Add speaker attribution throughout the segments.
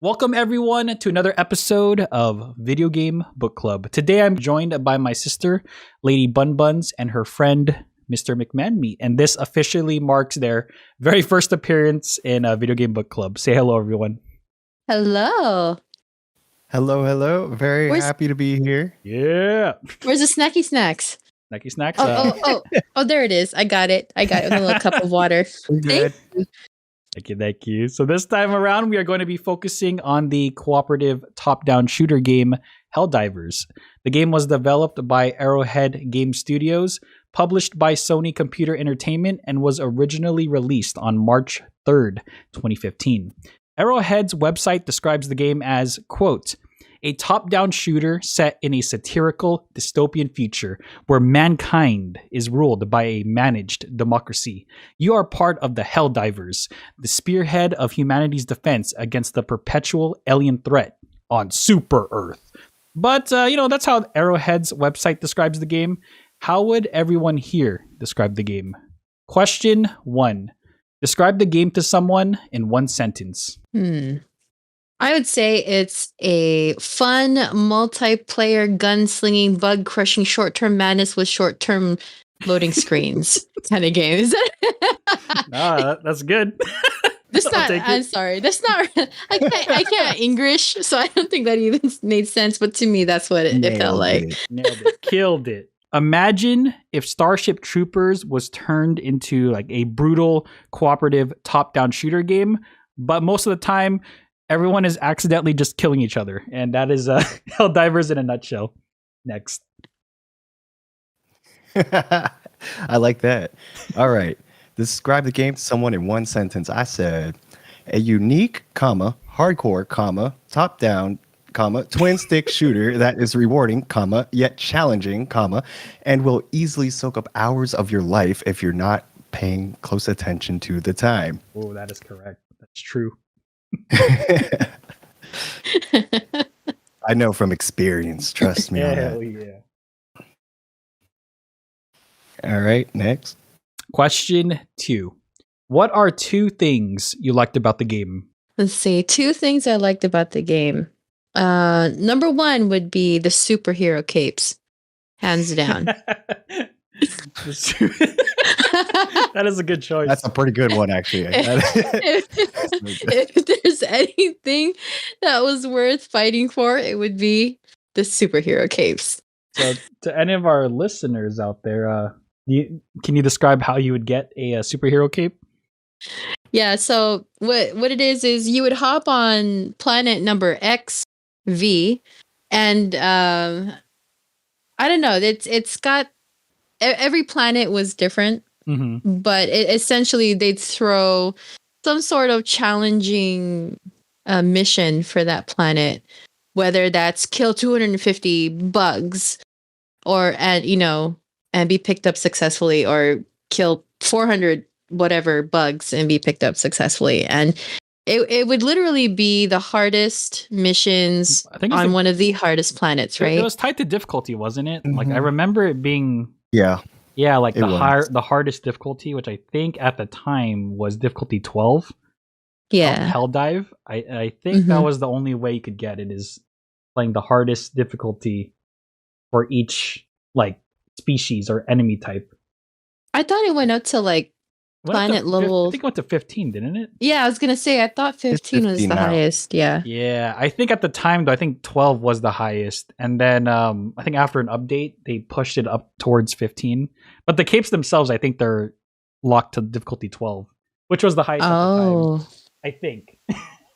Speaker 1: Welcome everyone to another episode of Video Game Book Club. Today I'm joined by my sister, Lady Bun Buns, and her friend, Mr. McMahon-Meat. And this officially marks their very first appearance in Video Game Book Club. Say hello, everyone.
Speaker 2: Hello.
Speaker 3: Hello. Very happy to be here.
Speaker 1: Yeah.
Speaker 2: Where's the snacky snacks?
Speaker 1: Snacky snacks?
Speaker 2: Oh, there it is. I got it with a little cup of water.
Speaker 3: Good.
Speaker 1: Thank you. So this time around, we are going to be focusing on the cooperative top-down shooter game, Helldivers. The game was developed by Arrowhead Game Studios, published by Sony Computer Entertainment, and was originally released on March 3rd, 2015. Arrowhead's website describes the game as, quote, a top-down shooter set in a satirical dystopian future where mankind is ruled by a managed democracy. You are part of the Helldivers, the spearhead of humanity's defense against the perpetual alien threat on Super Earth. But, that's how Arrowhead's website describes the game. How would everyone here describe the game? Question 1. Describe the game to someone in one sentence.
Speaker 2: I would say it's a fun, multiplayer, gunslinging, bug-crushing, short-term madness with short-term loading screens kind of game. Is that?
Speaker 1: That's good.
Speaker 2: I'm sorry. That's not. I can't English, so I don't think that even made sense. But to me, that's what it felt like.
Speaker 1: Nailed it. Killed it. Imagine if Starship Troopers was turned into like a brutal, cooperative, top-down shooter game, but most of the time, everyone is accidentally just killing each other. And that is Helldivers in a nutshell. Next.
Speaker 3: I like that. All right. Describe the game to someone in one sentence. I said, a unique, hardcore, top-down, twin stick shooter that is rewarding, yet challenging, and will easily soak up hours of your life if you're not paying close attention to the time.
Speaker 1: Oh, that is correct. That's true.
Speaker 3: I know from experience. Trust me.
Speaker 1: Hell yeah.
Speaker 3: All right, next.
Speaker 1: Question 2. What are 2 things you liked about the game?
Speaker 2: Let's see. 2 things I liked about the game. Number 1 would be the superhero capes, hands down.
Speaker 1: That is a good choice.
Speaker 3: That's a pretty good one, actually.
Speaker 2: If there's anything that was worth fighting for, it would be the superhero capes.
Speaker 1: So, to any of our listeners out there, can you describe how you would get a superhero cape?
Speaker 2: Yeah. So what it is you would hop on planet number XV, and I don't know. It's got every planet was different.
Speaker 1: Mm-hmm.
Speaker 2: But essentially, they'd throw some sort of challenging mission for that planet, whether that's kill 250 bugs, and be picked up successfully, or kill 400 whatever bugs and be picked up successfully. And it would literally be the hardest missions on one of the hardest planets, right?
Speaker 1: It was tied to difficulty, wasn't it?
Speaker 3: Mm-hmm.
Speaker 1: Like I remember it being. Yeah, like the hardest difficulty, which I think at the time was difficulty 12.
Speaker 2: Yeah.
Speaker 1: Hell Dive. I think that was the only way you could get it, is playing the hardest difficulty for each like species or enemy type.
Speaker 2: I thought it went up to like planet level.
Speaker 1: I think it went to 15, didn't it?
Speaker 2: Yeah, I was gonna say I thought 15 was the highest. Yeah.
Speaker 1: Yeah, I think at the time though, I think 12 was the highest, and then I think after an update they pushed it up towards 15. But the capes themselves, I think they're locked to difficulty 12, which was the highest at the time. I think.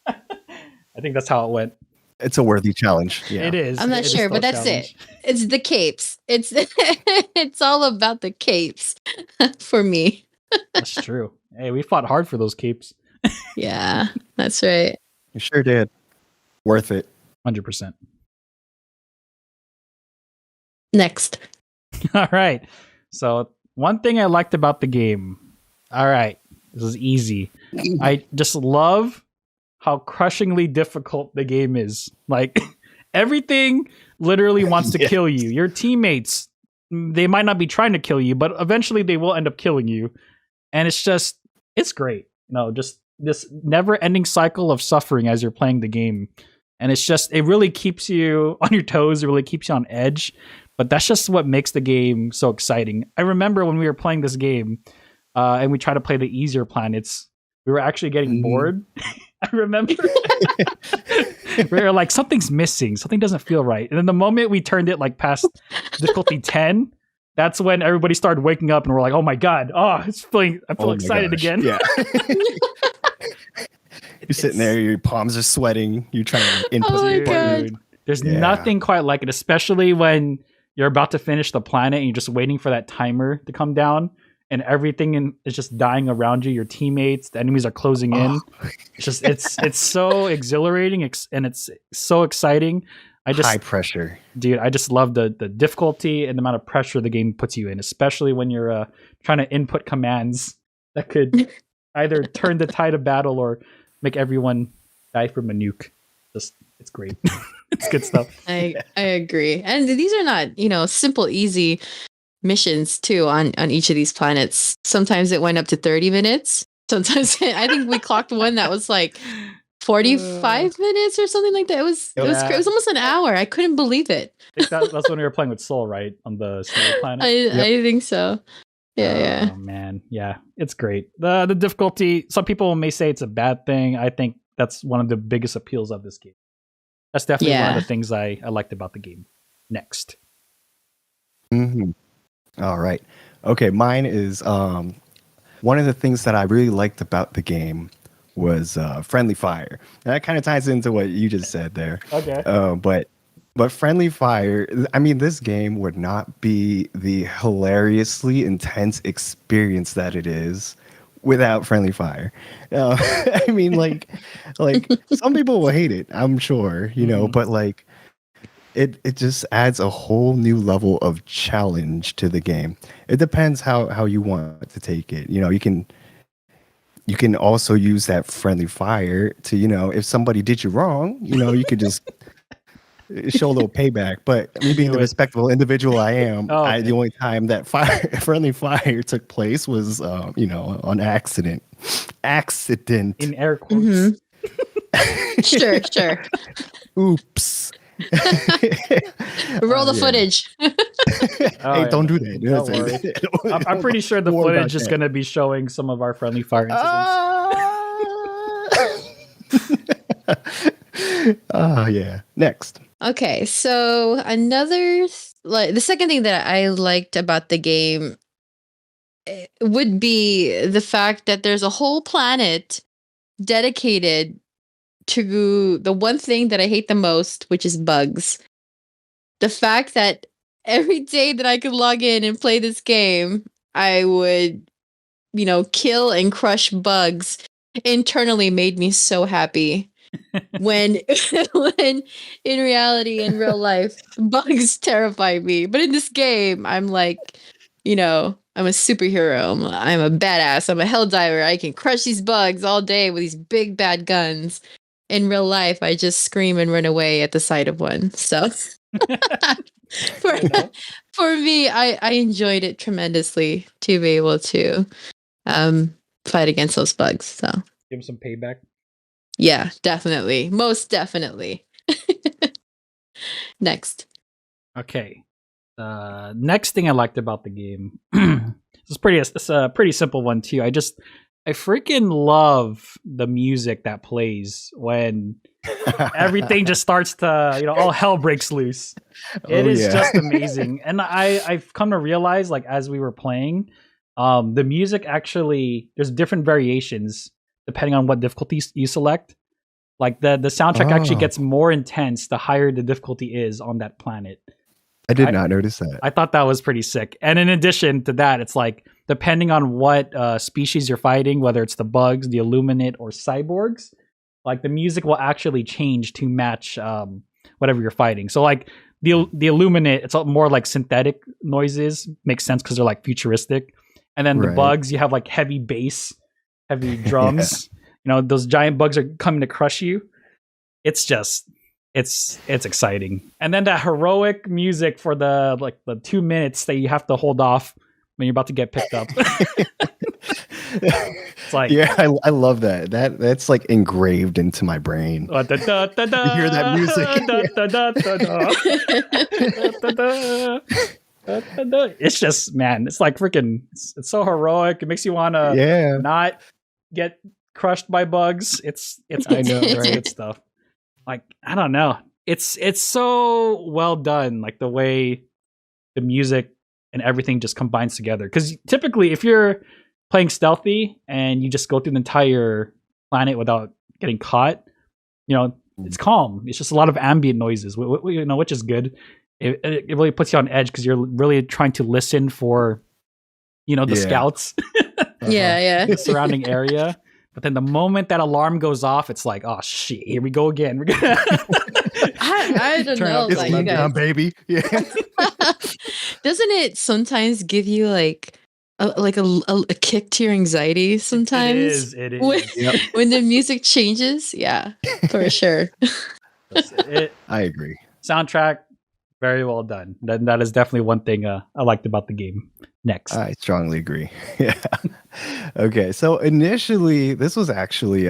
Speaker 1: I think that's how it went.
Speaker 3: It's a worthy challenge. Yeah.
Speaker 1: It is.
Speaker 2: I'm not sure, but that's it. It's the capes. It's all about the capes for me.
Speaker 1: That's true. Hey, we fought hard for those capes.
Speaker 2: Yeah, that's right.
Speaker 3: You sure did. Worth it.
Speaker 1: 100%.
Speaker 2: Next.
Speaker 1: All right. So one thing I liked about the game. All right. This is easy. I just love how crushingly difficult the game is. Like everything literally wants to kill you. Your teammates, they might not be trying to kill you, but eventually they will end up killing you. And it's great. Just this never-ending cycle of suffering as you're playing the game. And it really keeps you on your toes. It really keeps you on edge. But that's just what makes the game so exciting. I remember when we were playing this game and we tried to play the easier planets, we were actually getting bored. I remember we were like, something's missing. Something doesn't feel right. And then the moment we turned it like past difficulty 10, that's when everybody started waking up and we're like, oh my God. Oh, I feel excited again.
Speaker 3: Yeah. You're sitting there, your palms are sweating. You're trying to input
Speaker 2: my
Speaker 3: the
Speaker 2: God.
Speaker 3: button.
Speaker 1: There's nothing quite like it, especially when you're about to finish the planet and you're just waiting for that timer to come down and everything is just dying around you. Your teammates, the enemies are closing in. It's so exhilarating and it's so exciting.
Speaker 3: High pressure.
Speaker 1: Dude, I just love the difficulty and the amount of pressure the game puts you in, especially when you're trying to input commands that could either turn the tide of battle or make everyone die from a nuke. It's great. It's good stuff.
Speaker 2: I agree. And these are not, simple, easy missions too on each of these planets. Sometimes it went up to 30 minutes. Sometimes I think we clocked one that was like 45 minutes or something like that. It was almost an hour. I couldn't believe it.
Speaker 1: I think that's when we were playing with Soul, right? On the snow planet.
Speaker 2: I think so. Yeah.
Speaker 1: Oh man, yeah, it's great. The difficulty. Some people may say it's a bad thing. I think that's one of the biggest appeals of this game. That's definitely one of the things I liked about the game. Next.
Speaker 3: Mm-hmm. All right. Okay, mine is one of the things that I really liked about the game was friendly fire. And that kind of ties into what you just said there.
Speaker 1: Okay.
Speaker 3: But friendly fire, I mean, this game would not be the hilariously intense experience that it is without friendly fire. I mean, like some people will hate it, I'm sure, but like it just adds a whole new level of challenge to the game. It depends how you want to take it. You can also use that friendly fire to, if somebody did you wrong, you could just show a little payback. But me being the respectable individual I am, the only time that friendly fire took place was, on accident.
Speaker 1: In air quotes.
Speaker 2: Mm-hmm. Sure.
Speaker 3: Oops.
Speaker 2: Roll the footage.
Speaker 3: Hey, don't do that.
Speaker 1: Don't worry. I'm pretty sure the footage is going to be showing some of our friendly fire incidents.
Speaker 3: Yeah. Next.
Speaker 2: Okay, so the second thing that I liked about the game would be the fact that there's a whole planet dedicated to the one thing that I hate the most, which is bugs. The fact that every day that I could log in and play this game, I would, kill and crush bugs internally made me so happy. when in reality, in real life, bugs terrify me. But in this game, I'm like, I'm a superhero. I'm a badass. I'm a helldiver. I can crush these bugs all day with these big bad guns. In real life, I just scream and run away at the sight of one. So for me, I enjoyed it tremendously to be able to fight against those bugs. So
Speaker 1: give them some payback.
Speaker 2: Yeah, definitely. Most definitely. Next.
Speaker 1: Okay. Next thing I liked about the game. It's a pretty simple one too. I freaking love the music that plays when everything just starts to, all hell breaks loose. It is just amazing. And I've come to realize, like, as we were playing, the music actually, there's different variations depending on what difficulty you select. Like the soundtrack actually gets more intense the higher the difficulty is on that planet.
Speaker 3: I did not notice that.
Speaker 1: I thought that was pretty sick. And in addition to that, it's like, depending on what species you're fighting, whether it's the bugs, the Illuminate, or cyborgs, like the music will actually change to match whatever you're fighting. So like the Illuminate, it's more like synthetic noises. Makes sense because they're like futuristic. And then the bugs, you have like heavy bass, heavy drums. Those giant bugs are coming to crush you. It's just... It's exciting. And then that heroic music for the 2 minutes that you have to hold off when you're about to get picked up. It's like
Speaker 3: Yeah, I love that. That's like engraved into my brain.
Speaker 1: da, da, da, da,
Speaker 3: You hear that music?
Speaker 1: da, da, da, da, da. Da, da, da. Da, da, da. It's just, man, it's like freaking, it's so heroic. It makes you want to
Speaker 3: Yeah,
Speaker 1: not get crushed by bugs. It's
Speaker 3: I know,
Speaker 1: it's
Speaker 3: right?
Speaker 1: good stuff. Like, I don't know. It's so well done, like the way the music and everything just combines together. Because typically, if you're playing stealthy and you just go through the entire planet without getting caught, it's calm. It's just a lot of ambient noises, which is good. It really puts you on edge because you're really trying to listen for, the
Speaker 3: Yeah.
Speaker 1: scouts,
Speaker 2: Yeah.
Speaker 1: the surrounding area. But then the moment that alarm goes off, it's like, oh shit, here we go again.
Speaker 2: I don't
Speaker 1: Turn
Speaker 2: know
Speaker 1: up
Speaker 3: It's
Speaker 2: about you
Speaker 3: Lber-TEA,
Speaker 2: guys.
Speaker 3: baby. Yeah.
Speaker 2: Doesn't it sometimes give you like a kick to your anxiety sometimes?
Speaker 1: It
Speaker 2: When,
Speaker 1: is.
Speaker 3: Yep.
Speaker 2: when the music changes? Yeah, for sure.
Speaker 3: I agree.
Speaker 1: Soundtrack, very well done. That is definitely one thing I liked about the game. Next.
Speaker 3: I strongly agree. Yeah. Okay. So initially, this was actually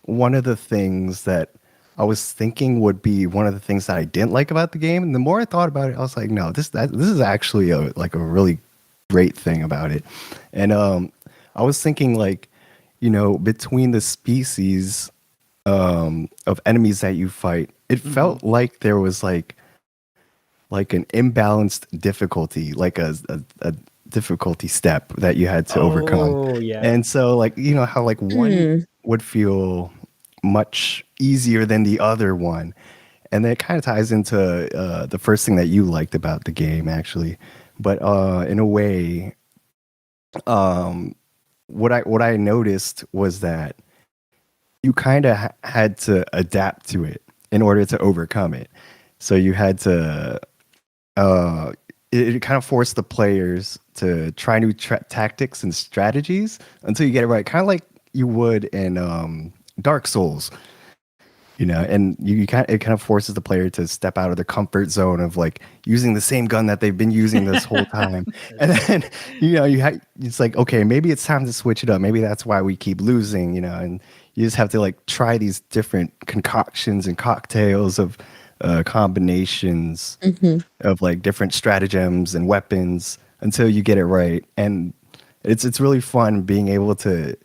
Speaker 3: one of the things that I was thinking would be one of the things that I didn't like about the game. And the more I thought about it, I was like, no, this is actually a really great thing about it. And I was thinking like, between the species of enemies that you fight, it felt like there was like an imbalanced difficulty, like a difficulty step that you had to overcome.
Speaker 1: Oh, yeah.
Speaker 3: And so like, how like one would feel much easier than the other one. And that kind of ties into the first thing that you liked about the game, actually. But in a way, what I noticed was that you kind of had to adapt to it in order to overcome it. So you had to it kind of forced the players to try new tactics and strategies until you get it right, kind of like you would in Dark Souls. And it kind of forces the player to step out of the comfort zone of like using the same gun that they've been using this whole time. And then, it's like, okay, maybe it's time to switch it up. Maybe that's why we keep losing, and you just have to like try these different concoctions and cocktails of combinations of like different stratagems and weapons until you get it right. And it's really fun being able to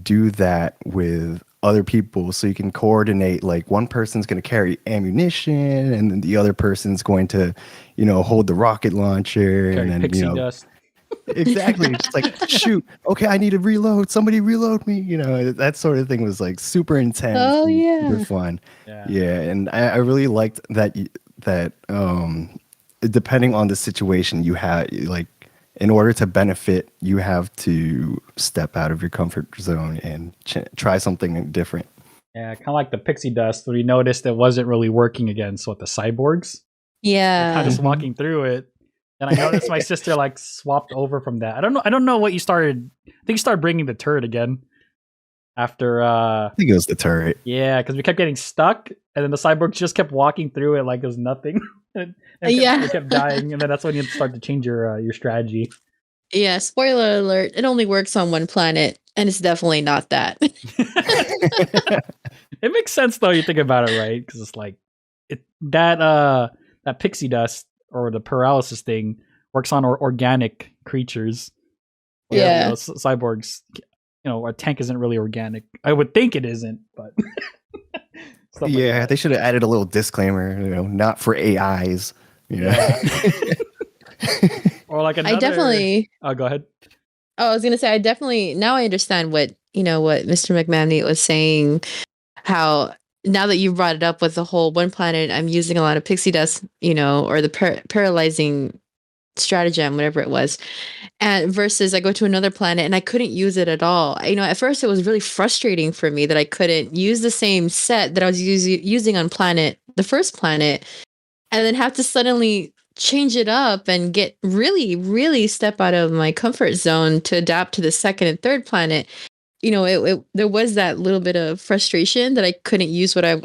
Speaker 3: do that with other people, so you can coordinate, like one person's going to carry ammunition and then the other person's going to hold the rocket launcher.
Speaker 1: Carry
Speaker 3: and then
Speaker 1: pixie dust.
Speaker 3: exactly, just like shoot, okay, I need to reload, somebody reload me. That sort of thing was like super intense.
Speaker 2: Oh,
Speaker 3: and
Speaker 2: yeah.
Speaker 3: super fun.
Speaker 1: Yeah.
Speaker 3: And I really liked that depending on the situation you had, like in order to benefit, you have to step out of your comfort zone and try something different.
Speaker 1: Yeah, kind of like the pixie dust, where you noticed it wasn't really working against the cyborgs.
Speaker 2: Yeah.
Speaker 1: Kind of just walking through it. And I noticed my sister like swapped over from that. I don't know what you started. I think you started bringing the turret again after.
Speaker 3: I think it was the turret.
Speaker 1: Yeah, because we kept getting stuck, and then the cyborgs just kept walking through it like it was nothing. and we kept dying, and then that's when you start to change your strategy.
Speaker 2: Yeah, spoiler alert, it only works on one planet, and it's definitely not that.
Speaker 1: It makes sense though, you think about it, right? Because it's like that pixie dust or the paralysis thing works on organic creatures.
Speaker 2: Yeah.
Speaker 1: Cyborgs, a tank isn't really organic. I would think it isn't, but stuff like
Speaker 3: Yeah,
Speaker 1: that.
Speaker 3: they should have added a little disclaimer, not for AIs.
Speaker 1: Yeah. Or like another.
Speaker 2: I definitely.
Speaker 1: Oh, go ahead.
Speaker 2: Oh, I was gonna say now I understand what Mr. McManamy was saying. How now that you brought it up with the whole one planet, I'm using a lot of pixie dust, or the paralyzing stratagem, whatever it was, and versus I go to another planet and I couldn't use it at all. At first it was really frustrating for me that I couldn't use the same set that I was using on the first planet, and then have to suddenly change it up and get really, really step out of my comfort zone to adapt to the second and third planet. There was that little bit of frustration that I couldn't use what I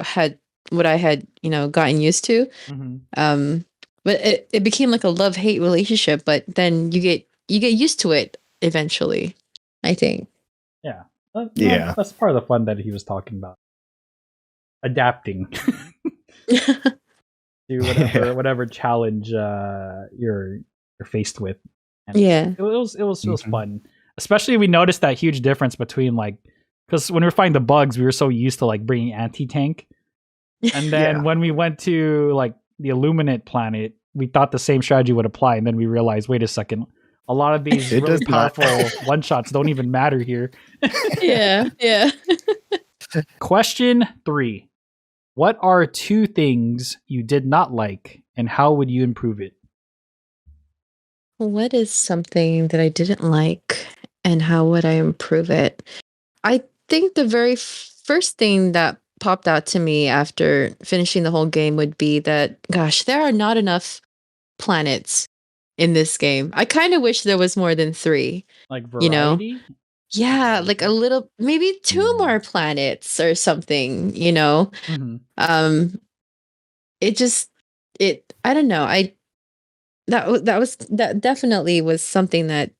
Speaker 2: had gotten used to.
Speaker 1: Mm-hmm.
Speaker 2: But it became like a love-hate relationship, but then you get used to it eventually. I think.
Speaker 1: Yeah.
Speaker 3: Yeah.
Speaker 1: That's part of the fun that he was talking about. Adapting to whatever challenge you're faced with. And
Speaker 2: Yeah.
Speaker 1: it was
Speaker 3: Mhm.
Speaker 1: fun. Especially we noticed that huge difference between like because when we were fighting the bugs, we were so used to like bringing anti-tank. And then
Speaker 3: Yeah.
Speaker 1: when we went to like the Illuminate planet, we thought the same strategy would apply, and then we realized, wait a second, a lot of these
Speaker 3: It
Speaker 1: really
Speaker 3: does not.
Speaker 1: powerful one shots don't even matter here.
Speaker 2: Yeah. Yeah.
Speaker 1: Question 3. What are 2 things you did not like, and how would you improve it?
Speaker 2: What is something that I didn't like and how would I improve it? I think the very first thing that popped out to me after finishing the whole game would be that, gosh, there are not enough planets in this game. I kind of wish there was more than 3,
Speaker 1: Like
Speaker 2: you know?
Speaker 1: variety?
Speaker 2: Yeah, like a little, maybe 2
Speaker 3: Mm.
Speaker 2: more planets or something, you know?
Speaker 1: Mhm.
Speaker 2: Um, it just, I don't know. That definitely was something that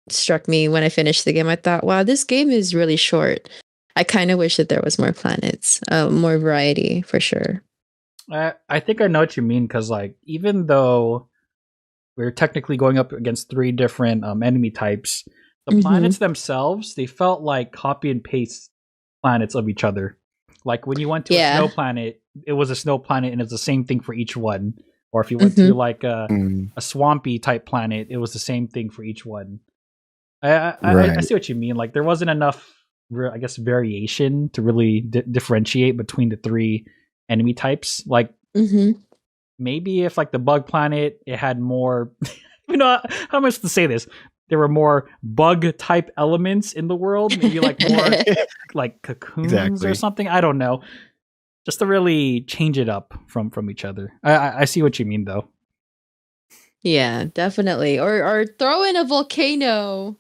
Speaker 2: struck me when I finished the game. I thought, wow, this game is really short. I kind of wish that there was more planets, more variety for sure.
Speaker 1: I think I know what you mean because like even though we're technically going up against 3 different enemy types, the
Speaker 2: Mhm.
Speaker 1: planets themselves they felt like copy and paste planets of each other. Like when you went to a
Speaker 2: Yeah.
Speaker 1: snow planet, it was a snow planet, and it's the same thing for each one. Or if you went to like
Speaker 3: Mm.
Speaker 1: a swampy type planet, it was the same thing for each one. I
Speaker 3: Right.
Speaker 1: see what you mean. Like there wasn't enough, I guess, variation to really differentiate between the 3 enemy types. Like
Speaker 2: Hmm.
Speaker 1: maybe if like the bug planet, it had more. You know, how am I supposed to say this? There were more bug type elements in the world. Maybe like more like cocoons or
Speaker 3: Exactly.
Speaker 1: something. I don't know. Just to really change it up from each other. I see what you mean though.
Speaker 2: Yeah, definitely. Or throw in a volcano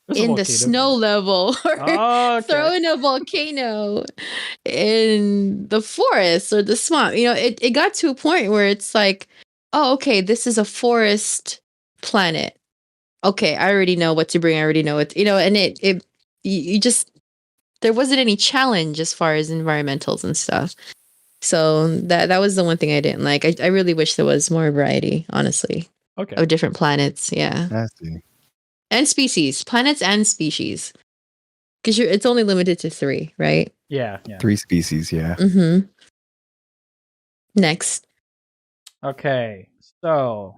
Speaker 1: There's a
Speaker 2: in the
Speaker 1: volcano.
Speaker 2: snow level, or
Speaker 1: Oh,
Speaker 2: throw
Speaker 1: okay.
Speaker 2: in a volcano in the forest or the swamp. You know, it got to a point where it's like, oh, okay, this is a forest planet. Okay, I already know what to bring. I already know what, and you just, there wasn't any challenge as far as environmentals and stuff. So that was the one thing I didn't like. I really wish there was more variety, honestly,
Speaker 1: Okay.
Speaker 2: of different planets. Yeah.
Speaker 3: I see.
Speaker 2: And species, planets and species. Because it's only limited to 3, right?
Speaker 1: Yeah.
Speaker 3: 3 species, yeah.
Speaker 2: Mm-hmm. Next.
Speaker 1: Okay. So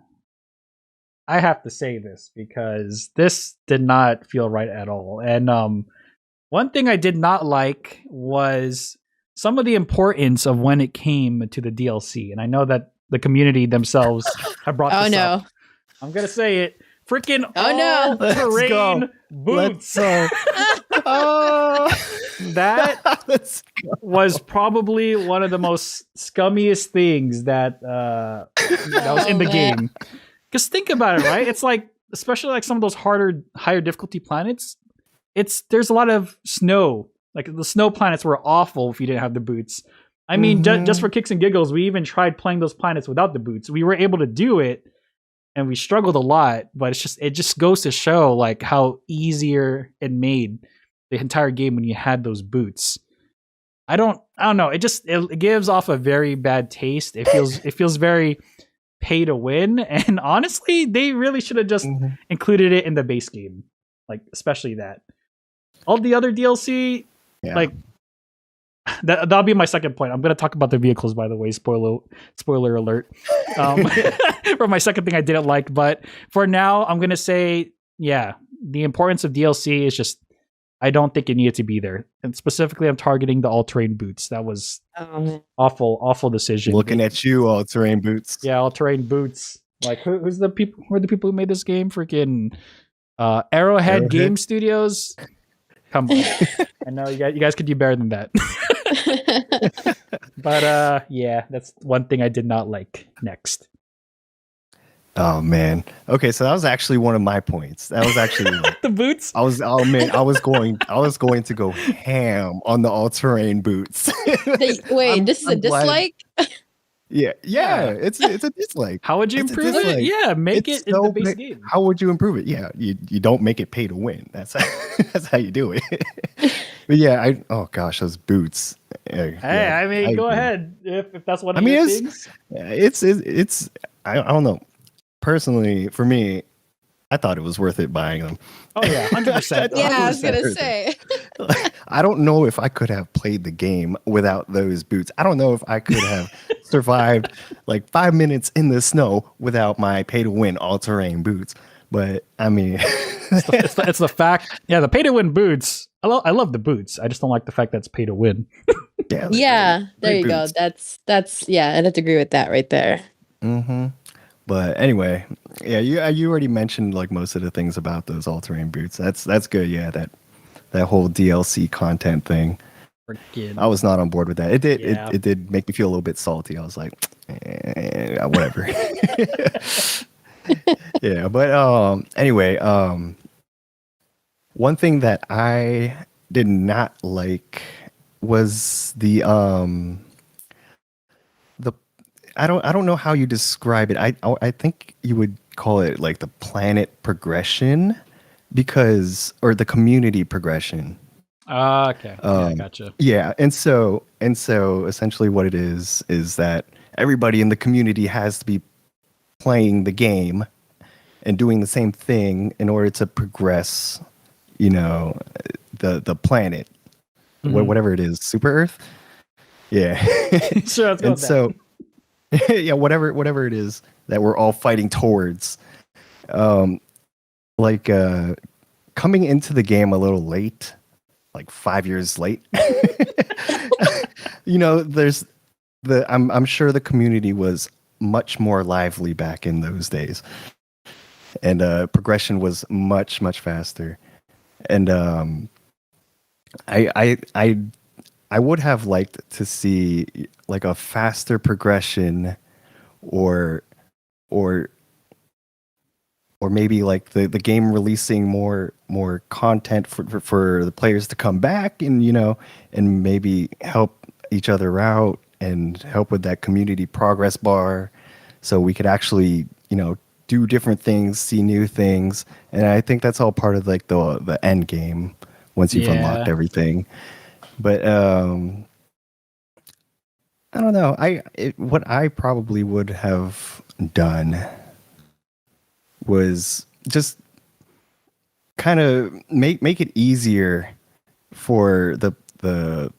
Speaker 1: I have to say this because this did not feel right at all. And one thing I did not like was some of the importance of when it came to the DLC. And I know that the community themselves have brought
Speaker 2: Oh
Speaker 1: this
Speaker 2: no.
Speaker 1: up. I'm gonna say it. Freaking
Speaker 2: Oh, no.
Speaker 1: all-terrain boots.
Speaker 3: Oh,
Speaker 1: That
Speaker 3: let's go.
Speaker 1: was probably one of the most scummiest things that was in the
Speaker 2: Oh, man.
Speaker 1: game. Because think about it, right? It's like, especially like some of those higher difficulty planets. There's a lot of snow. Like the snow planets were awful if you didn't have the boots. I mean, just for kicks and giggles, we even tried playing those planets without the boots. We were able to do it, and we struggled a lot. But it just goes to show like how easier it made the entire game when you had those boots. I don't know. It gives off a very bad taste. It feels very pay to win. And honestly, they really should have just included it in the base game, like especially that. All the other DLC,
Speaker 3: Yeah.
Speaker 1: like that'll be my second point. I'm gonna talk about the vehicles, by the way. Spoiler alert. For my second thing I didn't like, but for now, I'm gonna say, yeah, the importance of DLC is just I don't think it needed to be there. And specifically, I'm targeting the all-terrain boots. That was
Speaker 2: Oh, man.
Speaker 1: awful decision.
Speaker 3: Looking at you, all-terrain boots.
Speaker 1: Yeah, all-terrain boots. Like who are the people who made this game? Freaking Arrowhead Game Studios. Come on. I know you guys could do better than that. But yeah, that's one thing I did not like. Next.
Speaker 3: Oh man. Okay, so that was actually one of my points. That was actually
Speaker 1: The boots?
Speaker 3: I was going to go ham on the all-terrain boots.
Speaker 2: Wait,
Speaker 3: I'm-
Speaker 2: this is a
Speaker 3: I'm glad-
Speaker 2: dislike?
Speaker 3: Yeah. It's a dislike.
Speaker 1: How would you
Speaker 3: It's a
Speaker 1: improve it?
Speaker 3: dislike.
Speaker 1: Yeah, make
Speaker 3: It's
Speaker 1: it in the
Speaker 3: so
Speaker 1: base
Speaker 3: big.
Speaker 1: game.
Speaker 3: How would you improve it? Yeah, you don't make it pay to win. That's that's how you do it. But yeah, oh gosh, those boots.
Speaker 1: Hey,
Speaker 3: Yeah,
Speaker 1: I mean, go
Speaker 3: agree.
Speaker 1: ahead if that's one
Speaker 3: I
Speaker 1: of
Speaker 3: mean,
Speaker 1: your
Speaker 3: it's
Speaker 1: things.
Speaker 3: it's I don't know. Personally, for me, I thought it was worth it buying them.
Speaker 1: Oh yeah, 100%.
Speaker 2: Yeah, I was
Speaker 1: 100%.
Speaker 2: gonna say.
Speaker 3: I don't know if I could have played the game without those boots. I don't know if I could have survived like 5 minutes in the snow without my pay to win all terrain boots. But I mean,
Speaker 1: It's the fact. Yeah, the pay to win boots. I love the boots. I just don't like the fact that's pay to win.
Speaker 3: yeah, like,
Speaker 2: Yeah, there
Speaker 3: great
Speaker 2: you go.
Speaker 3: boots.
Speaker 2: That's yeah, I'd have to agree with that right there.
Speaker 3: Mm-hmm. But anyway, yeah, you already mentioned like most of the things about those all terrain boots. That's good. Yeah, that whole DLC content thing.
Speaker 1: Freaking.
Speaker 3: I was not on board with that. It did
Speaker 1: Yeah.
Speaker 3: it did make me feel a little bit salty. I was like, whatever. Yeah, but anyway, one thing that I did not like was the I don't know how you describe it. I think you would call it like the planet progression or the community progression.
Speaker 1: Okay. Yeah, I
Speaker 3: Um,
Speaker 1: gotcha.
Speaker 3: Yeah, and so essentially what it is that everybody in the community has to be playing the game and doing the same thing in order to progress, the planet,
Speaker 1: Mhm.
Speaker 3: whatever it is, Super Earth. Yeah.
Speaker 1: Sure, let's go
Speaker 3: And
Speaker 1: with that.
Speaker 3: so yeah, whatever it is that we're all fighting towards. Like coming into the game a little late, like 5 years late. There's I'm sure the community was much more lively back in those days, and progression was much faster. And I would have liked to see like a faster progression, or or maybe like the game releasing more content for the players to come back and and maybe help each other out and help with that community progress bar, so we could actually do different things, see new things. And I think that's all part of like the end game once you've unlocked
Speaker 1: Yeah.
Speaker 3: everything. But I don't know. What I probably would have done was just kind of make it easier for the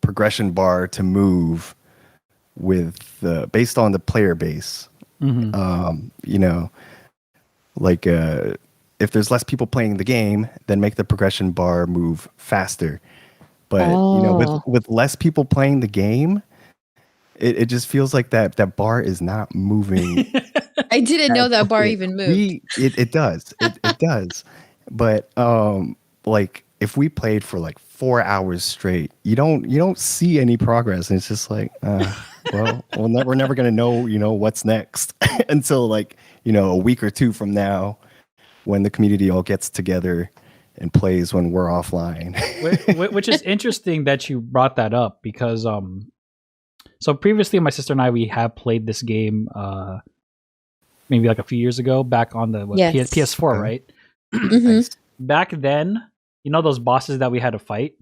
Speaker 3: progression bar to move with based on the player base.
Speaker 1: Mhm.
Speaker 3: Like if there's less people playing the game, then make the progression bar move faster. But
Speaker 2: Oh.
Speaker 3: with less people playing the game, it just feels like that bar is not moving.
Speaker 2: I didn't know that bar
Speaker 3: Okay,
Speaker 2: even moved.
Speaker 3: it does. It does. But like if we played for like 4 hours straight, you don't see any progress, and it's just like we're never going to know what's next until like a week or two from now, when the community all gets together and plays when we're offline.
Speaker 1: Which is interesting that you brought that up, because so previously my sister and I, we have played this game maybe like a few years ago, back on the
Speaker 2: Yes.
Speaker 1: PS4,
Speaker 3: Okay.
Speaker 1: right?
Speaker 2: Mhm.
Speaker 3: Nice.
Speaker 1: Back then, those bosses that we had to fight.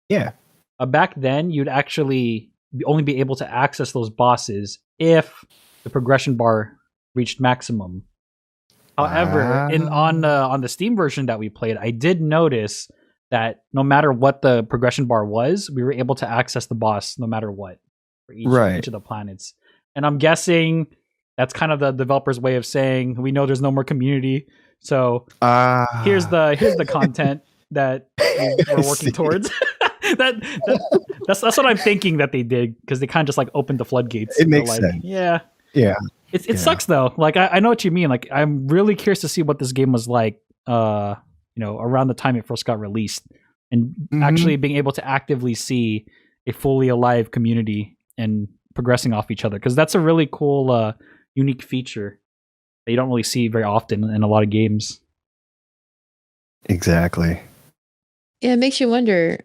Speaker 3: Yeah.
Speaker 1: Back then, you'd actually only be able to access those bosses if the progression bar reached maximum. However, on the Steam version that we played, I did notice that no matter what the progression bar was, we were able to access the boss no matter what for
Speaker 3: Right.
Speaker 1: each of the planets. And I'm guessing that's kind of the developer's way of saying, we know there's no more community, so here's the content that we're working
Speaker 3: See.
Speaker 1: towards. That's what I'm thinking that they did, because they kind of just like opened the floodgates.
Speaker 3: It
Speaker 1: They're
Speaker 3: makes
Speaker 1: like,
Speaker 3: sense.
Speaker 1: yeah.
Speaker 3: Yeah.
Speaker 1: It
Speaker 3: Yeah.
Speaker 1: sucks though. Like I know what you mean. Like I'm really curious to see what this game was like around the time it first got released, and
Speaker 3: Mhm.
Speaker 1: actually being able to actively see a fully alive community and progressing off each other, because that's a really cool unique feature that you don't really see very often in a lot of games.
Speaker 3: Exactly.
Speaker 2: Yeah, it makes you wonder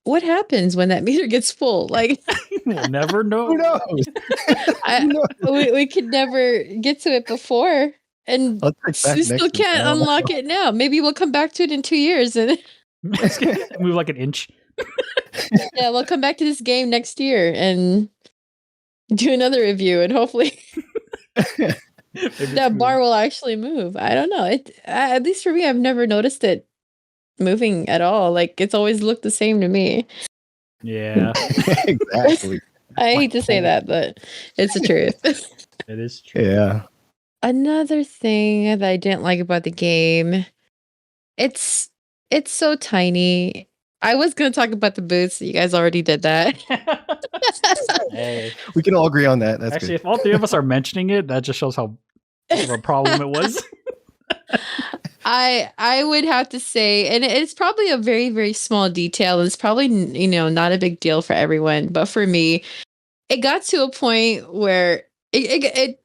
Speaker 2: what happens when that meter gets full. Like
Speaker 1: We'll never know.
Speaker 3: Who knows? Who knows?
Speaker 2: We could never get to it before, and
Speaker 3: I'll check back
Speaker 2: we still
Speaker 3: next week.
Speaker 2: can't
Speaker 3: I don't know.
Speaker 2: unlock it now. Maybe we'll come back to it in 2 years, and
Speaker 1: Move like an inch.
Speaker 2: yeah, we'll come back to this game next year and do another review, and hopefully that bar will actually move. I don't know. At least for me, I've never noticed it moving at all. Like, it's always looked the same to me.
Speaker 1: Yeah,
Speaker 3: Exactly.
Speaker 2: I hate to say that, but it's the truth.
Speaker 1: it is true.
Speaker 3: Yeah.
Speaker 2: Another thing that I didn't like about the game, it's so tiny. I was gonna talk about the boots. You guys already did that.
Speaker 1: Hey,
Speaker 3: We can all agree on that. That's
Speaker 1: actually,
Speaker 3: good.
Speaker 1: if all three of us are mentioning it, that just shows how big of a problem it was.
Speaker 2: I would have to say, and it's probably a very, very small detail. It's probably, not a big deal for everyone, but for me, it got to a point where it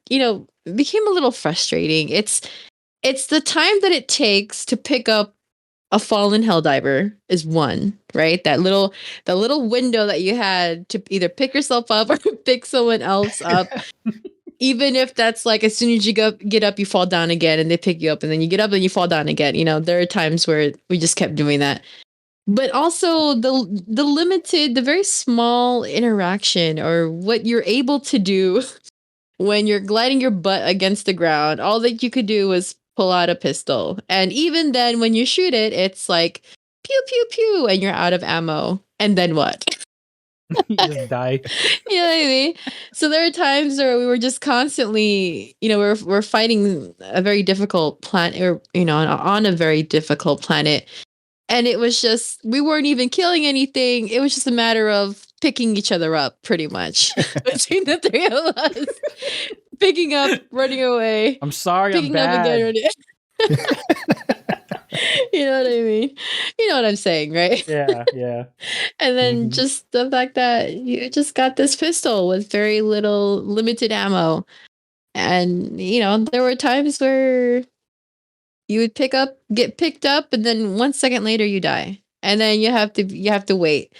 Speaker 2: became a little frustrating. It's the time that it takes to pick up a fallen Helldiver is one, right? That little window that you had to either pick yourself up or pick someone else up. Even if that's like, as soon as you get up, you fall down again, and they pick you up, and then you get up and you fall down again. There are times where we just kept doing that. But also the very small interaction, or what you're able to do when you're gliding your butt against the ground. All that you could do was pull out a pistol. And even then, when you shoot it, it's like, pew, pew, pew, and you're out of ammo. And then what?
Speaker 1: You just die.
Speaker 2: You know what I mean? So there are times where we were just constantly, we're fighting a very difficult planet, or, on a very difficult planet. And it was just, we weren't even killing anything. It was just a matter of picking each other up, pretty much, between the three of us. Picking up, running away.
Speaker 1: I'm sorry,
Speaker 2: Picking
Speaker 1: I'm
Speaker 2: up
Speaker 1: bad.
Speaker 2: again, running. You know what I mean? You know what I'm saying, right?
Speaker 1: Yeah.
Speaker 2: And then
Speaker 1: Mhm.
Speaker 2: just the fact that you just got this pistol with very little limited ammo. And, there were times where you would get picked up, and then 1 second later you die. And then you have to wait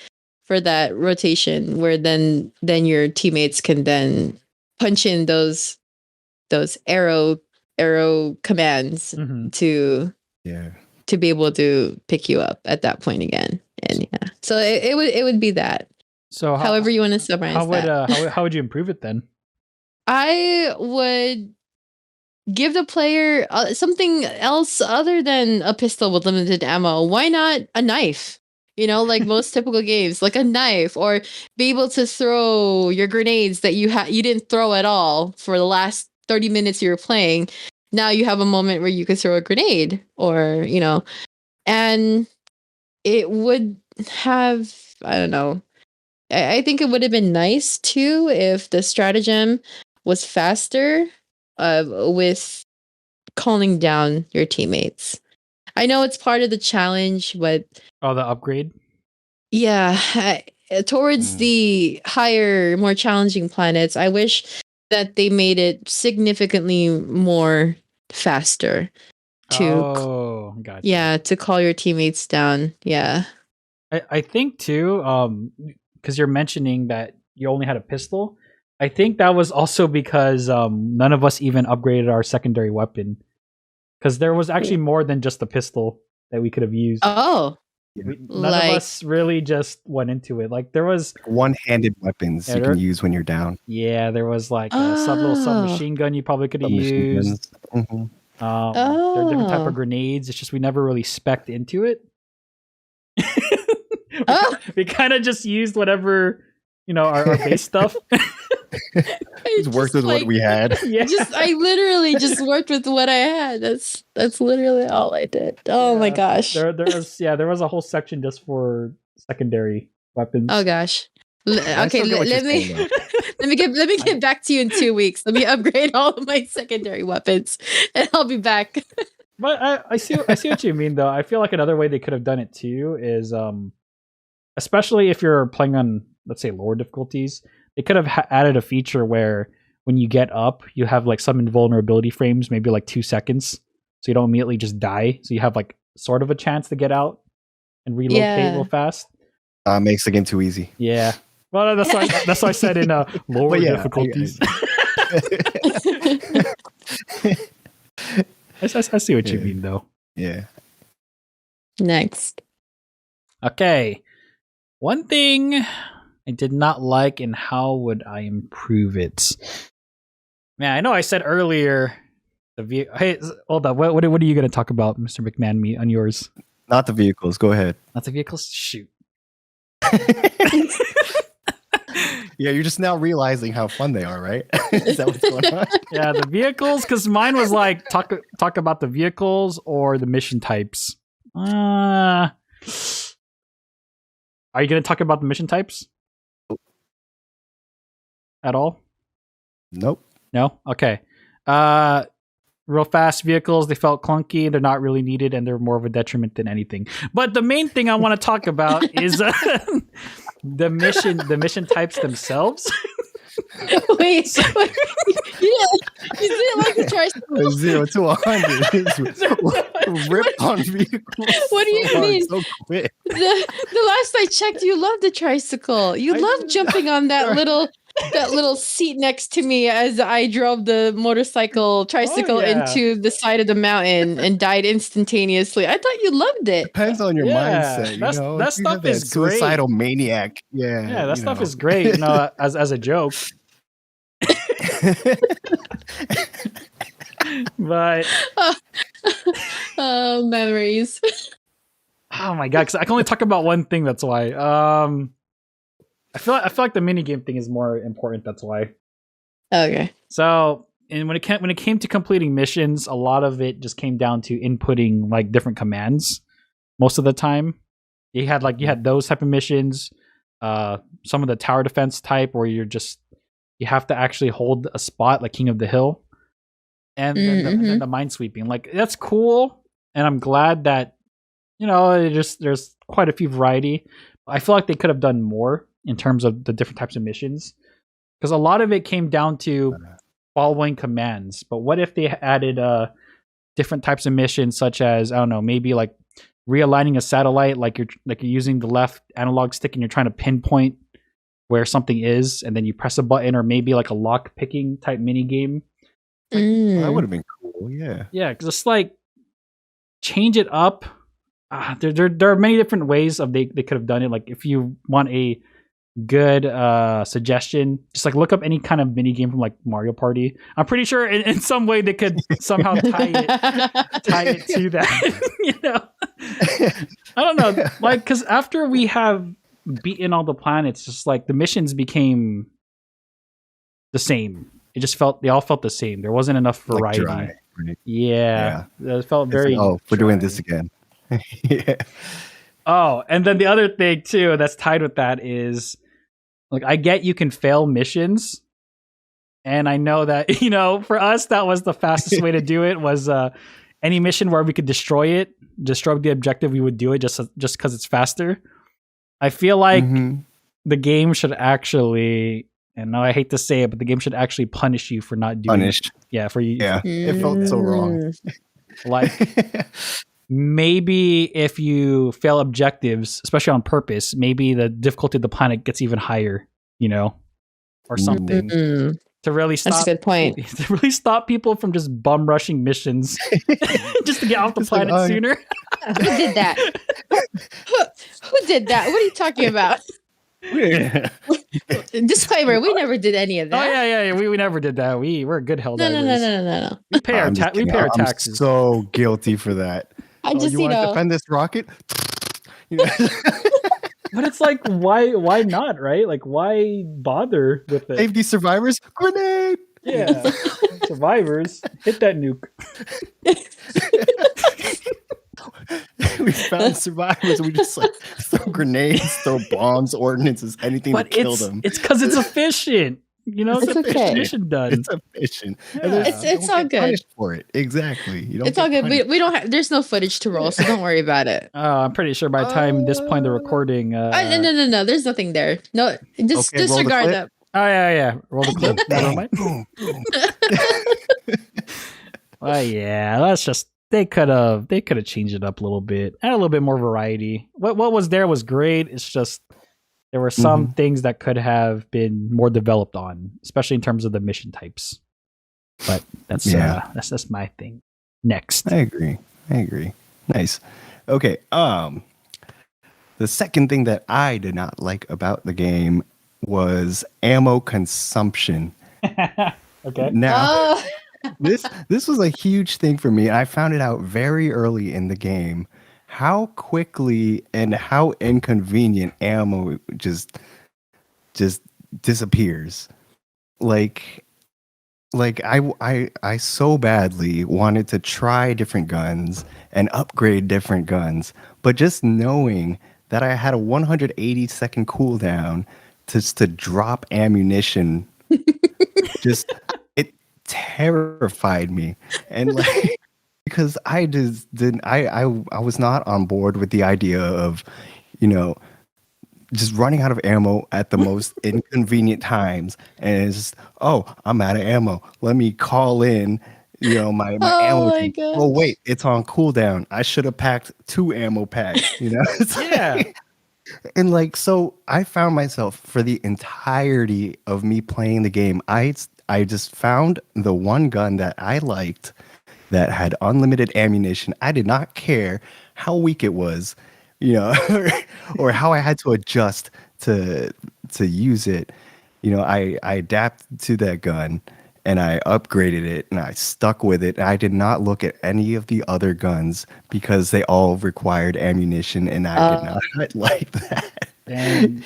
Speaker 2: for that rotation where then your teammates can then punch in those arrow commands
Speaker 1: Mhm.
Speaker 2: to
Speaker 3: Yeah.
Speaker 2: be able to pick you up at that point again. And yeah, so it would be that.
Speaker 1: So
Speaker 2: However you want to summarize that.
Speaker 1: how would you improve it then?
Speaker 2: I would give the player something else other than a pistol with limited ammo. Why not a knife? Like most typical games, like a knife, or be able to throw your grenades that you didn't throw at all for the last 30 minutes you were playing. Now you have a moment where you could throw a grenade, or, and it would have, I don't know. I think it would have been nice too if the stratagem was faster with calling down your teammates. I know it's part of the challenge, but
Speaker 1: Oh, the upgrade?
Speaker 2: yeah, towards the higher, more challenging planets, I wish that they made it significantly more faster
Speaker 1: Gotcha.
Speaker 2: to call your teammates down. Yeah.
Speaker 1: I think too, because you're mentioning that you only had a pistol. I think that was also because none of us even upgraded our secondary weapon. Because there was actually more than just the pistol that we could have used.
Speaker 2: Oh.
Speaker 1: None of us really just went into it. Like there was
Speaker 3: One-handed weapons you can use when you're down.
Speaker 1: Yeah, there was like a little submachine gun you probably could have used.
Speaker 3: Mm-hmm.
Speaker 1: There are different type of grenades. It's just we never really spec'd into it. We kind of just used whatever, our base stuff.
Speaker 3: It's worked with what we had.
Speaker 1: Yeah.
Speaker 2: I literally just worked with what I had. That's literally all I did. Oh my gosh.
Speaker 1: There was a whole section just for secondary weapons.
Speaker 2: Oh gosh. Okay, let me get back to you in 2 weeks. Let me upgrade all of my secondary weapons, and I'll be back.
Speaker 1: But I see what you mean though. I feel like another way they could have done it too is especially if you're playing on, let's say, lower difficulties, they could have added a feature where when you get up, you have like some invulnerability frames, maybe like 2 seconds, so you don't immediately just die. So you have like sort of a chance to get out and relocate real fast.
Speaker 3: Makes the game too easy.
Speaker 1: Yeah, Well, that's why I said in lower
Speaker 3: But yeah,
Speaker 1: difficulties. I see what you mean, though.
Speaker 3: Yeah.
Speaker 2: Next.
Speaker 1: Okay. One thing I did not like, and how would I improve it? Man, I know I said earlier hey, hold on. What are you going to talk about, Mr. McMahon? Me on yours?
Speaker 3: Not the vehicles. Go ahead.
Speaker 1: Not the vehicles. Shoot.
Speaker 3: Yeah, you're just now realizing how fun they are, right? Is that what's going on?
Speaker 1: Yeah, the vehicles. Because mine was like talk about the vehicles or the mission types. Are you going to talk about the mission types at all?
Speaker 3: Nope.
Speaker 1: No? Okay. Real fast vehicles, they felt clunky, they're not really needed, and they're more of a detriment than anything. But the main thing I want to talk about is the mission types themselves.
Speaker 2: Wait, you didn't like the tricycle?
Speaker 3: 0 to 100. Rip on vehicles.
Speaker 2: What do you
Speaker 3: so
Speaker 2: mean?
Speaker 3: So quick.
Speaker 2: The last I checked, you loved the tricycle. You loved jumping on that little seat next to me as I drove the tricycle into the side of the mountain and died instantaneously. I thought you loved it.
Speaker 3: Depends on your mindset. You know?
Speaker 1: That
Speaker 3: If you
Speaker 1: stuff
Speaker 3: have that
Speaker 1: is great.
Speaker 3: suicidal maniac. Yeah.
Speaker 1: Yeah, that stuff is great. You know, as a joke. But
Speaker 2: oh, memories.
Speaker 1: Oh my god! Because I can only talk about one thing. That's why. I feel like the minigame thing is more important. That's why.
Speaker 2: Okay.
Speaker 1: So, and when it came to completing missions, a lot of it just came down to inputting like different commands. Most of the time, you had those type of missions. Some of the tower defense type where you have to actually hold a spot like King of the Hill, and then the mine sweeping. Like that's cool, and I'm glad that there's quite a few variety. I feel like they could have done more in terms of the different types of missions, because a lot of it came down to following commands. But what if they added different types of missions, such as, I don't know, maybe like realigning a satellite, like you're using the left analog stick and you're trying to pinpoint where something is, and then you press a button, or maybe like a lock picking type mini game.
Speaker 3: That would have been cool. Yeah.
Speaker 1: Yeah, just like change it up. There are many different ways they could have done it. Like if you want a good suggestion, just like look up any kind of mini game from like Mario Party. I'm pretty sure in some way they could somehow tie it to that. I don't know, like, because after we have beaten all the planets, just like the missions became the same. They all felt the same. There wasn't enough variety.
Speaker 3: Like dry, right?
Speaker 1: Yeah, it felt very.
Speaker 3: We're doing this again. Yeah.
Speaker 1: Oh, and then the other thing too that's tied with that is, like, I get you can fail missions, and I know that for us that was the fastest way to do it was any mission where we could destroy the objective, we would do it just because it's faster. I feel like the game should actually, and now I hate to say it, but the game should actually punish you for not doing it. Yeah, for you.
Speaker 3: Yeah, it felt so wrong.
Speaker 1: Like, maybe if you fail objectives, especially on purpose, maybe the difficulty of the planet gets even higher, or something. To really stop.
Speaker 2: That's a good point.
Speaker 1: To really stop people from just bum rushing missions just to get off the planet sooner.
Speaker 2: Who did that? Who did that? What are you talking about? Disclaimer: we never did any of that.
Speaker 1: Oh yeah. We never did that. We're good Helldivers.
Speaker 2: No.
Speaker 1: We pay our taxes.
Speaker 3: I'm so guilty for that.
Speaker 2: I just
Speaker 3: you want to defend this rocket?
Speaker 1: But it's like, why not, right? Like, why bother with it?
Speaker 3: Save these survivors. Grenade.
Speaker 1: Yeah, survivors. Hit that nuke.
Speaker 3: We found survivors. We just like throw grenades, throw bombs, ordnances, anything to kill them.
Speaker 1: It's because it's efficient.
Speaker 2: It's okay.
Speaker 1: Mission done.
Speaker 3: It's efficient.
Speaker 1: Yeah.
Speaker 2: It's all good.
Speaker 3: Punished for it. Exactly.
Speaker 2: It's all good. We don't have. There's no footage to roll, so don't worry about it.
Speaker 1: I'm pretty sure by the time this point of the recording.
Speaker 2: No. There's nothing there. No, disregard that.
Speaker 1: Oh yeah. Roll the clip. Never mind. Well, yeah. That's just. They could have changed it up a little bit, add a little bit more variety. What was there was great. It's just there were some things that could have been more developed on, especially in terms of the mission types. But that's just my thing. Next.
Speaker 3: I agree. Nice. Okay. The second thing that I did not like about the game was ammo consumption.
Speaker 1: Okay.
Speaker 3: Now, this was a huge thing for me. I found it out very early in the game how quickly and how inconvenient ammo just disappears. Like I so badly wanted to try different guns and upgrade different guns, but just knowing that I had a 180-second cooldown to drop ammunition, just it terrified me. And like because I just didn't I was not on board with the idea of, just running out of ammo at the most inconvenient times, and it's just, I'm out of ammo. Let me call in, my ammo.
Speaker 2: my gosh.
Speaker 3: Oh wait, it's on cooldown. I should have packed 2 ammo packs. It's
Speaker 1: Yeah.
Speaker 3: and like so, I found myself for the entirety of me playing the game, I just found the one gun that I liked that had unlimited ammunition. I did not care how weak it was, or how I had to adjust to use it. I adapted to that gun and I upgraded it and I stuck with it. I did not look at any of the other guns because they all required ammunition, and I did not like that.
Speaker 1: And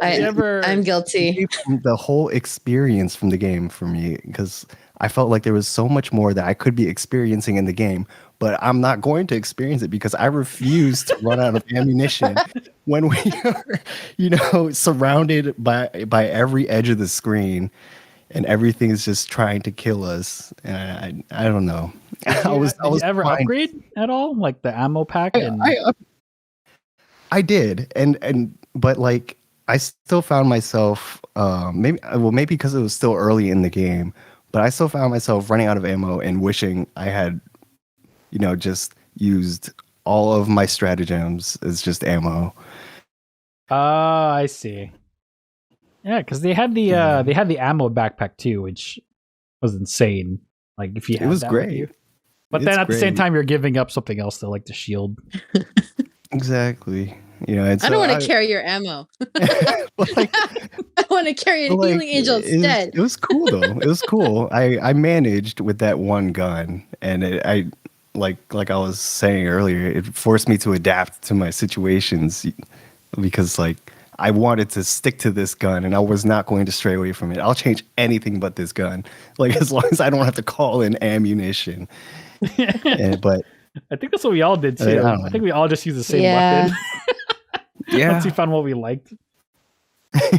Speaker 2: I'm guilty.
Speaker 3: The whole experience from the game for me, because I felt like there was so much more that I could be experiencing in the game, but I'm not going to experience it because I refuse to run out of ammunition when we are, surrounded by every edge of the screen and everything is just trying to kill us. And I don't know.
Speaker 1: Did you ever upgrade at all, like the ammo pack?
Speaker 3: I did, but like I still found myself maybe because it was still early in the game, but I still found myself running out of ammo and wishing I had, just used all of my stratagems as just ammo.
Speaker 1: I see. Yeah, because they had the ammo backpack too, which was insane. Like if you had
Speaker 3: it was
Speaker 1: that
Speaker 3: great.
Speaker 1: With you. But then at the same time, you're giving up something else though, like the shield.
Speaker 3: Exactly.
Speaker 2: I don't want to carry your ammo.
Speaker 3: Like,
Speaker 2: I want to carry a healing angel instead.
Speaker 3: It was cool though. It was cool. I managed with that one gun, and I like I was saying earlier, it forced me to adapt to my situations because like I wanted to stick to this gun and I was not going to stray away from it. I'll change anything but this gun, like as long as I don't have to call in ammunition. But
Speaker 1: I think that's what we all did too. I think we all just used the same weapon.
Speaker 3: Yeah.
Speaker 1: Once we found what we liked.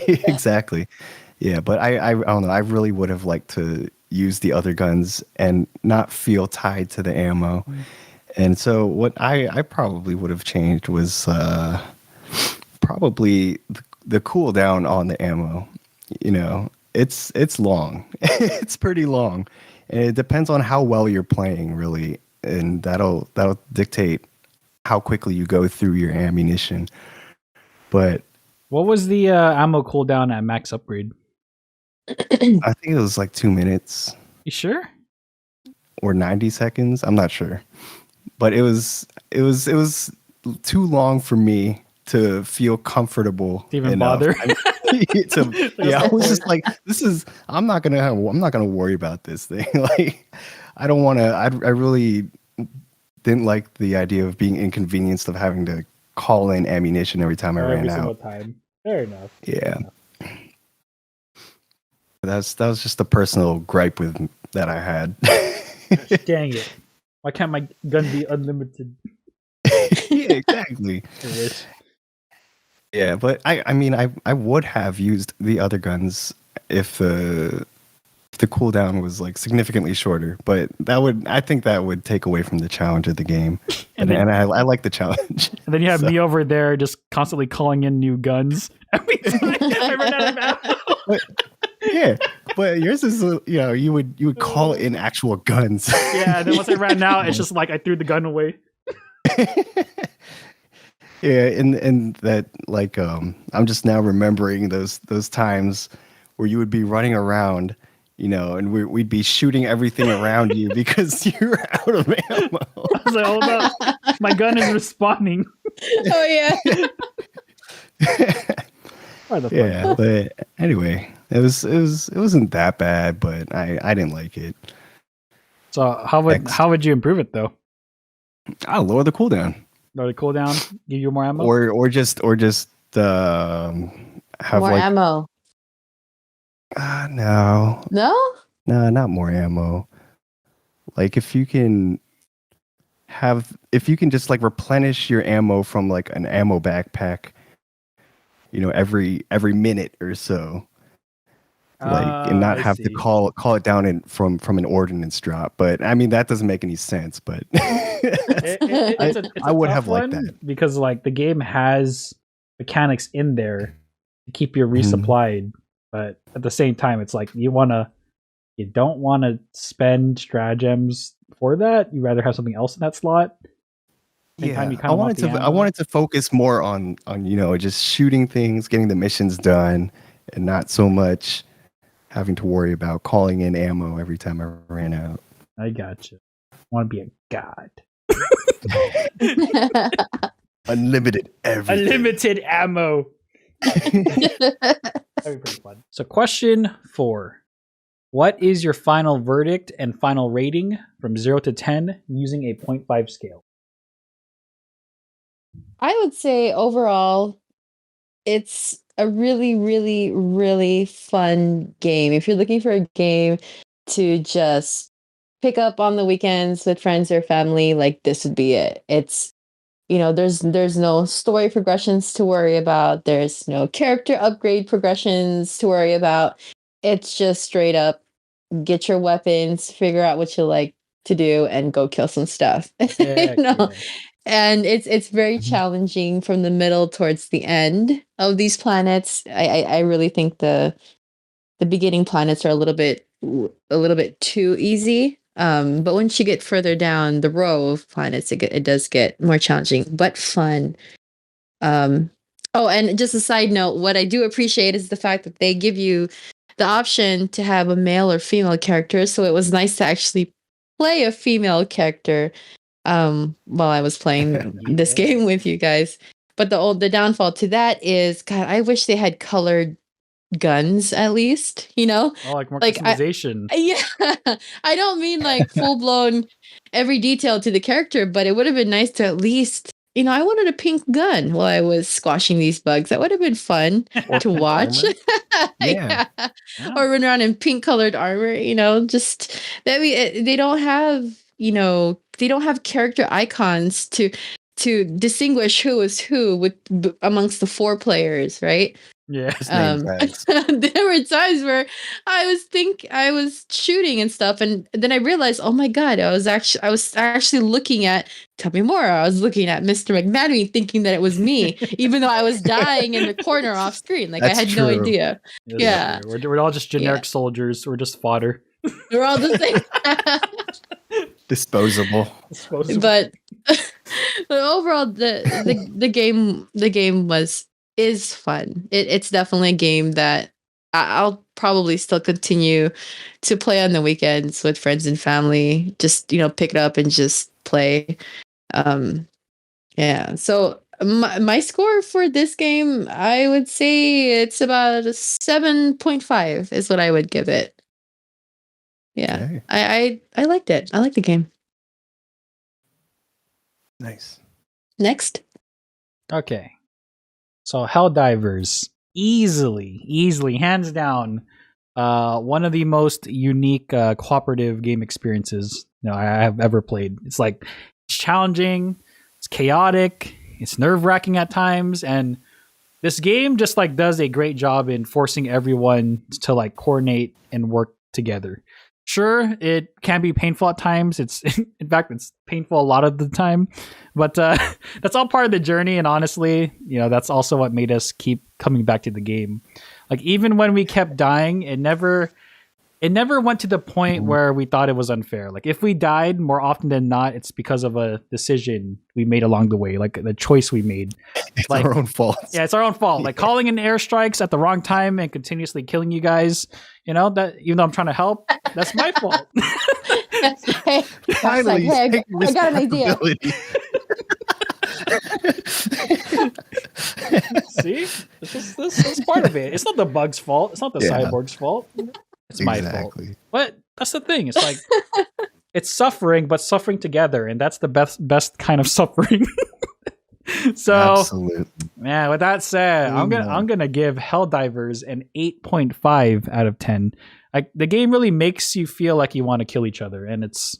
Speaker 3: Exactly. Yeah, but I don't know. I really would have liked to use the other guns and not feel tied to the ammo. And so what I probably would have changed was probably the cooldown on the ammo. It's long. It's pretty long. And it depends on how well you're playing, really. And that'll dictate how quickly you go through your ammunition. But
Speaker 1: what was the ammo cooldown at max upgrade?
Speaker 3: I think it was like 2 minutes.
Speaker 1: You sure?
Speaker 3: Or 90 seconds. I'm not sure. But it was too long for me to feel comfortable.
Speaker 1: To even bother.
Speaker 3: I was just like, I'm not gonna worry about this thing. Like, I don't want to. I really didn't like the idea of being inconvenienced of having to call in ammunition every time I ran out.
Speaker 1: Time. Fair enough.
Speaker 3: Yeah. That was just a personal gripe that I had.
Speaker 1: Dang it! Why can't my gun be unlimited?
Speaker 3: Yeah, exactly. Yeah, but I mean I would have used the other guns if the cooldown was like significantly shorter, but I think that would take away from the challenge of the game. and I like the challenge. And
Speaker 1: then you have me over there just constantly calling in new guns every time I run out of ammo.
Speaker 3: Yeah, but yours is you would call in actual guns.
Speaker 1: Yeah, and then once I ran out, it's just like I threw the gun away.
Speaker 3: Yeah, and that like I'm just now remembering those times where you would be running around, and we'd be shooting everything around you because you're out of ammo.
Speaker 1: I was like, hold up, my gun is responding.
Speaker 2: Oh yeah.
Speaker 1: Or the
Speaker 3: Yeah,
Speaker 1: fun.
Speaker 3: but anyway, it wasn't that bad, but I didn't like it.
Speaker 1: So how would you improve it though?
Speaker 3: I'll lower the cooldown,
Speaker 1: Lower the cooldown, give you more ammo.
Speaker 3: or just have
Speaker 2: More
Speaker 3: like
Speaker 2: ammo.
Speaker 3: no,
Speaker 2: No?
Speaker 3: not more ammo. Like if you can just like replenish your ammo from like an ammo backpack, every minute or so, like, and not
Speaker 1: I
Speaker 3: have to
Speaker 1: see.
Speaker 3: call it down from an ordnance drop. But I mean that doesn't make any sense. But
Speaker 1: It's
Speaker 3: I would
Speaker 1: tough
Speaker 3: have liked
Speaker 1: one
Speaker 3: that.
Speaker 1: because like the game has mechanics in there to keep you
Speaker 3: Mhm.
Speaker 1: resupplied, but at the same time, it's like you don't want to spend stratagems for that. You rather have something else in that slot. Same time, you
Speaker 3: I
Speaker 1: kind of want
Speaker 3: wanted
Speaker 1: the
Speaker 3: to
Speaker 1: ammo.
Speaker 3: focus more on just shooting things, getting the missions done, and not so much having to worry about calling in ammo every time I ran out.
Speaker 1: I gotcha. I want to be a god.
Speaker 3: Unlimited everything.
Speaker 1: Unlimited ammo. That'd be pretty fun. So, question 4. What is your final verdict and final rating from 0 to 10 using a 0.5 scale?
Speaker 2: I would say overall, it's a really, really, really fun game. If you're looking for a game to just pick up on the weekends with friends or family, like this would be it. It's there's no story progressions to worry about. There's no character upgrade progressions to worry about. It's just straight up get your weapons, figure out what you like to do, and go kill some stuff.
Speaker 1: Heck yeah.
Speaker 2: And it's very
Speaker 3: Mhm.
Speaker 2: challenging from the middle towards the end of these planets. I really think the beginning planets are a little bit too easy. But once you get further down the row of planets, it does get more challenging, but fun. Um, oh, and just a side note, what I do appreciate is the fact that they give you the option to have a male or female character. So it was nice to actually play a female character while I was playing this
Speaker 1: Yeah.
Speaker 2: game with you guys. But the downfall to that is, God, I wish they had colored guns at least,
Speaker 1: Oh, like more
Speaker 2: like
Speaker 1: customization.
Speaker 2: yeah, I don't mean like full blown every detail to the character, but it would have been nice to at least, I wanted a pink gun while I was squashing these bugs. That would have been fun
Speaker 3: Or
Speaker 2: to watch.
Speaker 3: armor. Yeah.
Speaker 2: Yeah.
Speaker 1: Yeah.
Speaker 2: Or run around in pink colored armor, just that they don't have, they don't have character icons to distinguish who is who amongst the 4 players, right?
Speaker 1: Yeah.
Speaker 3: Just name tags.
Speaker 2: There were times where I was shooting and stuff, and then I realized, oh my god, I was actually looking at. Tell me more. I was looking at Mr. McManamy, thinking that it was me, even though I was dying in the corner off screen. Like I
Speaker 3: That's
Speaker 2: had no
Speaker 3: true.
Speaker 2: idea.
Speaker 1: That's
Speaker 2: Yeah.
Speaker 1: true. We're all just generic soldiers. We're just fodder.
Speaker 2: We're all the same.
Speaker 3: Disposable.
Speaker 1: Disposable.
Speaker 2: but but overall, the game is fun. It's definitely a game that I'll probably still continue to play on the weekends with friends and family. Just pick it up and just play. Yeah. So my score for this game, I would say it's about a 7.5 is what I would give it. Yeah.
Speaker 3: Okay.
Speaker 2: I liked it. I like the game.
Speaker 3: Nice.
Speaker 2: Next.
Speaker 1: Okay. So Helldivers, easily, hands down, one of the most unique cooperative game experiences I have ever played. It's like it's challenging, it's chaotic, it's nerve-wracking at times, and this game just like does a great job in forcing everyone to like coordinate and work together. Sure, it can be painful at times. It's in fact it's painful a lot of the time, but that's all part of the journey. And honestly, that's also what made us keep coming back to the game. Like even when we kept dying, it it never went to the point where we thought it was unfair. Like if we died, more often than not, it's because of a decision we made along the way, like the choice we made.
Speaker 3: It's
Speaker 1: like,
Speaker 3: our own fault.
Speaker 1: Yeah, it's our own fault. Like calling in airstrikes at the wrong time and continuously killing you guys. You know that even though I'm trying to help, that's my fault.
Speaker 2: Hey,
Speaker 3: Finally,
Speaker 2: I got an idea.
Speaker 1: See, this is part of it. It's not the bug's fault. It's not the cyborg's fault. It's my fault. But that's the thing. It's like it's suffering, but suffering together, and that's the best kind of suffering. So,
Speaker 3: absolutely.
Speaker 1: Yeah. With that said, I'm gonna give Helldivers an 8.5 out of 10. Like the game really makes you feel like you want to kill each other, and it's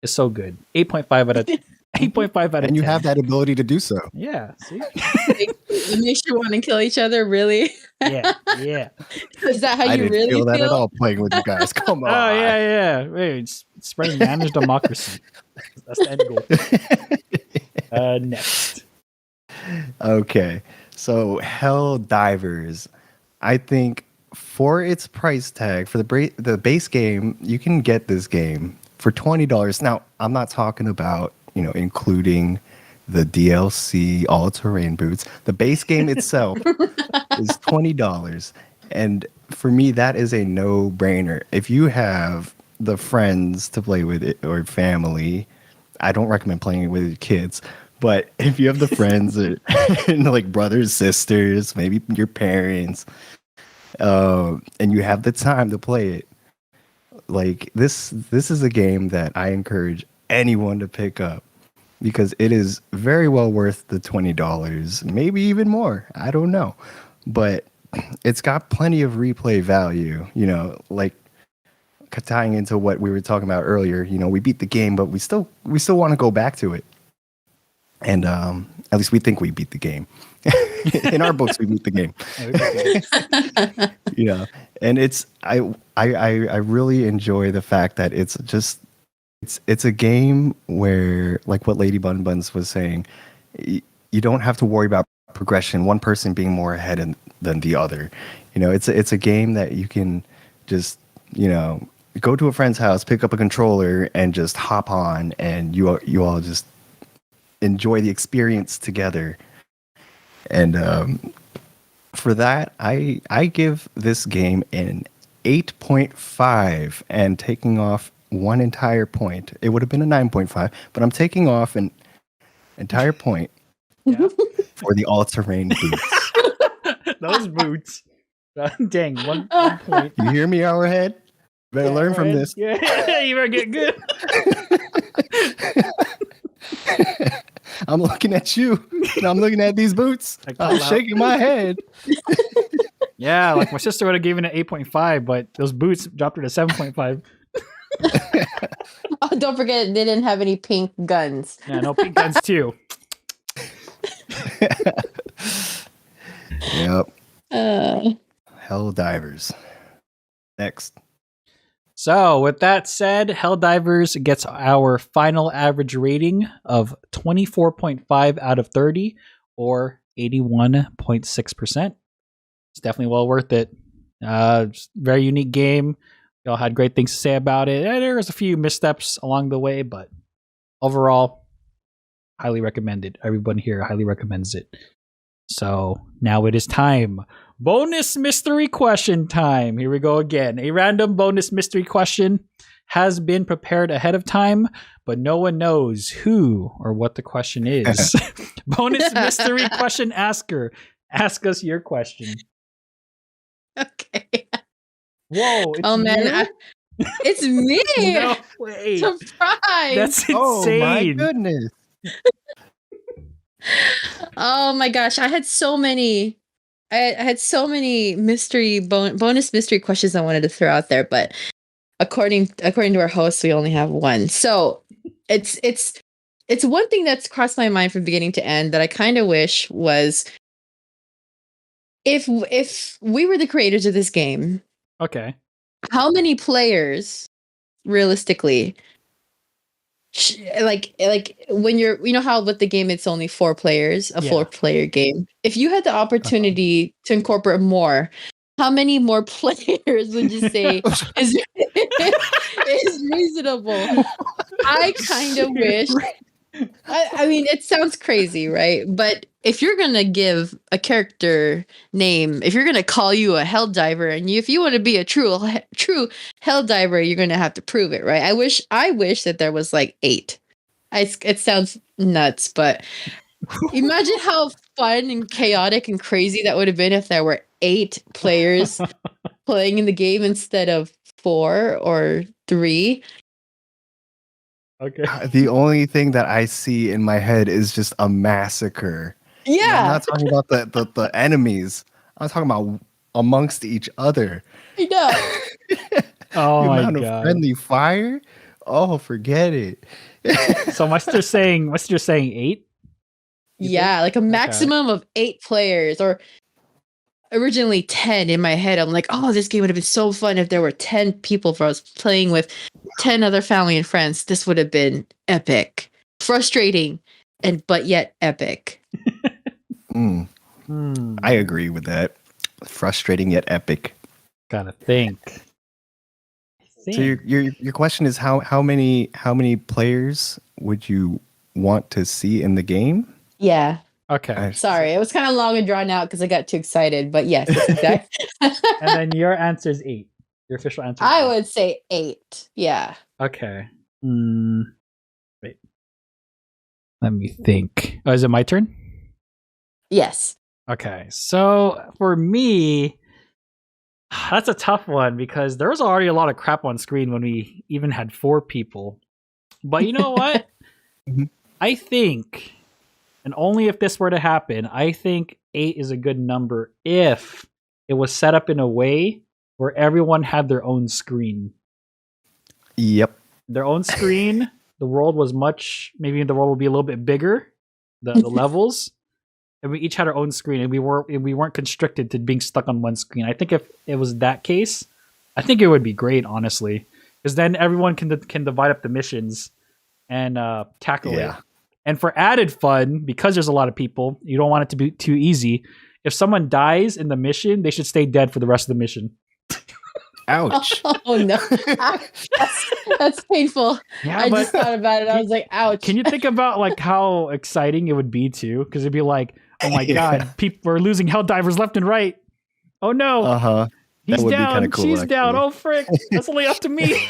Speaker 1: so good. 8.5 out of 8.5 out of 10.
Speaker 3: And you have that ability to do so.
Speaker 1: Yeah. See?
Speaker 2: It makes you want to kill each other, really?
Speaker 1: Yeah.
Speaker 2: Is that how you
Speaker 3: didn't
Speaker 2: really
Speaker 3: feel that at all playing with you guys? Come on.
Speaker 1: Oh, yeah. Wait, it's spreading managed democracy. That's the end goal. Next.
Speaker 3: Okay. So Helldivers, I think for its price tag, for the base game, you can get this game for $20. Now, I'm not talking about, including the DLC all-terrain boots. The base game itself is $20. And for me, that is a no-brainer. If you have the friends to play with it or family, I don't recommend playing it with your kids. But if you have the friends and like brothers, sisters, maybe your parents, and you have the time to play it, like this is a game that I encourage anyone to pick up because it is very well worth the $20, maybe even more. I don't know, but it's got plenty of replay value. Like tying into what we were talking about earlier. We beat the game, but we still want to go back to it. And at least we think we beat the game. In our books, we beat the game. And it's I really enjoy the fact that it's a game where, like what Lady Bun Buns was saying, you don't have to worry about progression. One person being more ahead than the other. It's a game that you can just go to a friend's house, pick up a controller, and just hop on, and you all just enjoy the experience together. And for that, I give this game an 8.5 and taking off one entire point. It would have been a 9.5, but I'm taking off an entire point for the all-terrain boots.
Speaker 1: Those boots. Dang, one point.
Speaker 3: You hear me, Hourhead? Better learn from this.
Speaker 1: Yeah, you better get good.
Speaker 3: I'm looking at you, and I'm looking at these boots. I'm shaking my head.
Speaker 1: Yeah, like my sister would have given it 8.5, but those boots dropped her to 7.5.
Speaker 2: Oh, don't forget, they didn't have any pink guns.
Speaker 1: Yeah, no pink guns too.
Speaker 3: Yep. Helldivers. Next.
Speaker 1: So, with that said, Helldivers gets our final average rating of 24.5 out of 30, or 81.6%. It's definitely well worth it. Very unique game. We all had great things to say about it. There was a few missteps along the way, but overall, highly recommended. Everyone here highly recommends it. So, now it is time. Bonus mystery question time. Here we go again. A random bonus mystery question has been prepared ahead of time, but no one knows who or what the question is. Bonus mystery question asker. Ask us your question.
Speaker 2: Okay.
Speaker 1: Whoa.
Speaker 2: Oh, man. It's me.
Speaker 1: No way.
Speaker 2: Surprise.
Speaker 1: That's insane.
Speaker 3: Oh, my goodness.
Speaker 2: Oh, my gosh. I had so many bonus mystery questions I wanted to throw out there, but according to our host, we only have one. So it's one thing that's crossed my mind from beginning to end that I kind of wish was if we were the creators of this game.
Speaker 1: Okay.
Speaker 2: How many players realistically? Like when you're how with the game it's only 4 players, a 4-player game. If you had the opportunity to incorporate more, how many more players would you say is reasonable? I kind of wish. I mean, it sounds crazy, right? But if you're gonna give a character name, if you're gonna call you a Helldiver, and if you want to be a true Helldiver, you're gonna have to prove it, right? I wish that there was like 8. It sounds nuts, but imagine how fun and chaotic and crazy that would have been if there were 8 players playing in the game instead of 4 or 3.
Speaker 1: Okay.
Speaker 3: The only thing that I see in my head is just a massacre. I'm
Speaker 2: Yeah,
Speaker 3: not talking about the enemies. I'm talking about amongst each other.
Speaker 2: I know.
Speaker 1: Oh
Speaker 3: The
Speaker 1: my
Speaker 3: amount of
Speaker 1: god.
Speaker 3: friendly fire. Oh, forget it.
Speaker 1: So must you're saying 8? You
Speaker 2: Yeah, like a maximum of 8 players, or originally 10 in my head. I'm like, oh, this game would have been so fun if there were 10 people for us playing with 10 other family and friends. This would have been epic. Frustrating, but yet epic.
Speaker 3: I agree with that. Frustrating yet epic.
Speaker 1: Gotta think.
Speaker 3: So your question is how many players would you want to see in the game?
Speaker 2: Yeah.
Speaker 1: Okay.
Speaker 2: Sorry, it was kind of long and drawn out because I got too excited. But yes, that's exactly.
Speaker 1: And then your answer is 8. Your official answer is
Speaker 2: I
Speaker 1: 8.
Speaker 2: would say 8. Yeah.
Speaker 1: Okay. Wait. Let me think. Oh, is it my turn?
Speaker 2: Yes.
Speaker 1: Okay. So for me, that's a tough one because there was already a lot of crap on screen when we even had 4 people. But you know what?
Speaker 3: Mhm.
Speaker 1: I think, and only if this were to happen, I think 8 is a good number if it was set up in a way where everyone had their own screen.
Speaker 3: Yep.
Speaker 1: Their own screen. The world was maybe the world would be a little bit bigger, the levels. And we each had our own screen, and we weren't constricted to being stuck on one screen. I think if it was that case, I think it would be great, honestly, because then everyone can divide up the missions and tackle it. And for added fun, because there's a lot of people, you don't want it to be too easy. If someone dies in the mission, they should stay dead for the rest of the mission.
Speaker 3: Ouch.
Speaker 2: Oh no, that's painful.
Speaker 1: Yeah,
Speaker 2: I just thought about it. I was like, ouch.
Speaker 1: Can you think about like how exciting it would be too? Because it'd be like, oh my god, people are losing Helldivers left and right. Oh no,
Speaker 3: Uh-huh.
Speaker 1: he's
Speaker 3: would be
Speaker 1: down,
Speaker 3: kinda cool,
Speaker 1: she's down.
Speaker 3: actually.
Speaker 1: Oh frick, that's only up to me.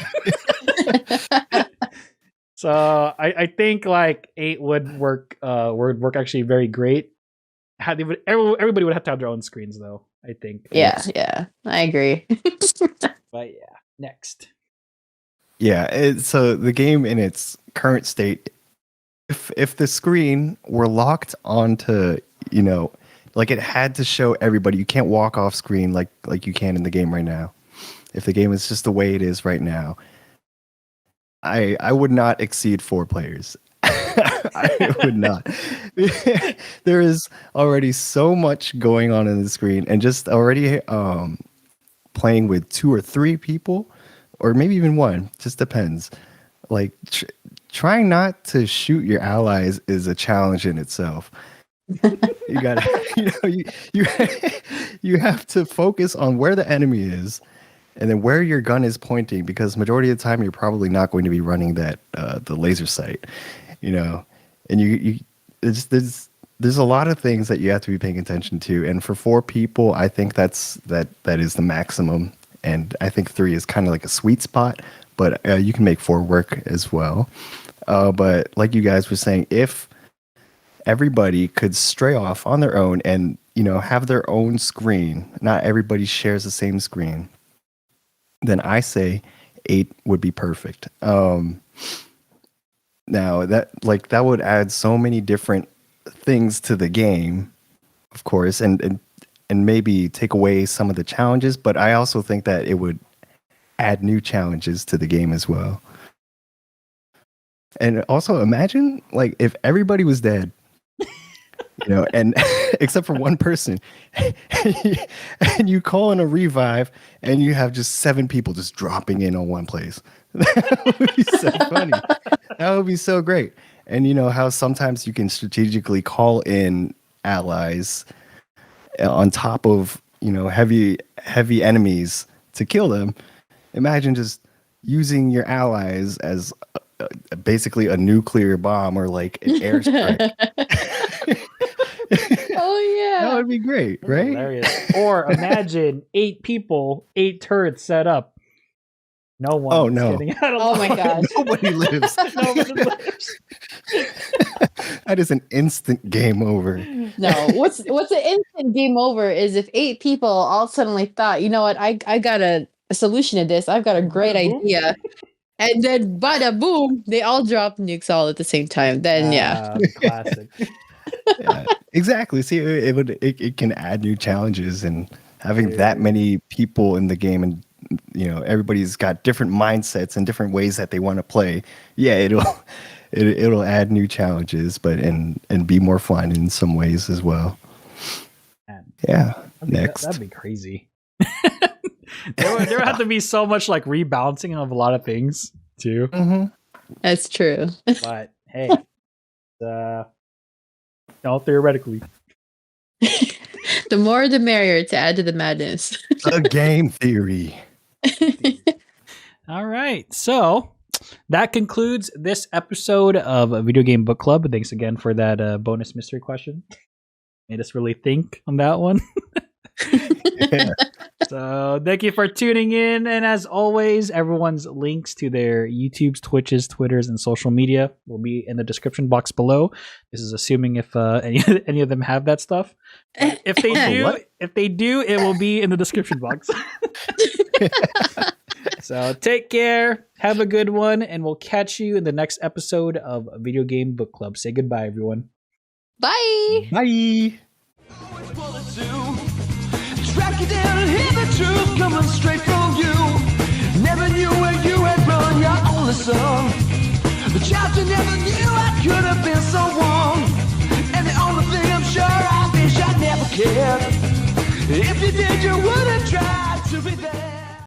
Speaker 1: So I think like 8 would work. Would work actually very great. Everybody would have to have their own screens though. I think.
Speaker 2: Yeah, I agree.
Speaker 1: But yeah, next.
Speaker 3: Yeah, so the game in its current state, if the screen were locked onto, like it had to show everybody, you can't walk off screen like you can in the game right now. If the game is just the way it is right now, I would not exceed 4 players. I would not. There is already so much going on in the screen, and just already playing with 2 or 3 people, or maybe even 1, just depends. Like trying not to shoot your allies is a challenge in itself. You gotta, you have to focus on where the enemy is, and then where your gun is pointing, because majority of the time you're probably not going to be running that the laser sight, and there's a lot of things that you have to be paying attention to, and for 4 people, I think that is the maximum, and I think 3 is kind of like a sweet spot, but you can make 4 work as well. But like you guys were saying, if everybody could stray off on their own and have their own screen, not everybody shares the same screen, then I say 8 would be perfect. Now that would add so many different things to the game, of course, and maybe take away some of the challenges, but I also think that it would add new challenges to the game as well. And also imagine like if everybody was dead, and except for one person, and you call in a revive, and you have just 7 people just dropping in on one place. That would be so funny. That would be so great. And you know how sometimes you can strategically call in allies on top of heavy enemies to kill them. Imagine just using your allies as basically a nuclear bomb or like an airstrike.
Speaker 2: Oh yeah.
Speaker 3: That would be great, right?
Speaker 1: Hilarious. Or imagine 8 people, 8 turrets set up. No one is getting out of
Speaker 2: Oh my gosh.
Speaker 3: Nobody lives.
Speaker 1: Nobody lives.
Speaker 3: That is an instant game over.
Speaker 2: No, what's an instant game over is if 8 people all suddenly thought, you know what, I got a solution to this. I've got a great idea. And then bada boom, they all drop nukes all at the same time. Then
Speaker 1: Classic.
Speaker 3: Yeah, exactly. See, it can add new challenges, and having that many people in the game, and everybody's got different mindsets and different ways that they want to play. Yeah, it'll add new challenges, but and be more fun in some ways as well.
Speaker 1: Man,
Speaker 3: yeah. Next,
Speaker 1: that'd be crazy. there would have to be so much like rebalancing of a lot of things too.
Speaker 3: Mm-hmm.
Speaker 2: that's true.
Speaker 1: But hey, theoretically.
Speaker 2: The more the merrier to add to the madness.
Speaker 3: a game theory.
Speaker 1: All right. So that concludes this episode of a Video Game Book Club. Thanks again for that bonus mystery question. Made us really think on that one.
Speaker 3: Yeah.
Speaker 1: So thank you for tuning in. And as always, everyone's links to their YouTubes, Twitches, Twitters, and social media will be in the description box below. This is assuming if any of them have that stuff. But if they do, it will be in the description box. So take care, have a good one, and we'll catch you in the next episode of Video Game Book Club. Say goodbye, everyone.
Speaker 2: Bye.
Speaker 3: Bye.
Speaker 4: Track you down and hear the truth coming straight from you. Never knew where you had run, your only son. The child you never knew I could have been someone. And the only thing I'm sure I wish I never cared. If you did, you wouldn't try to be there.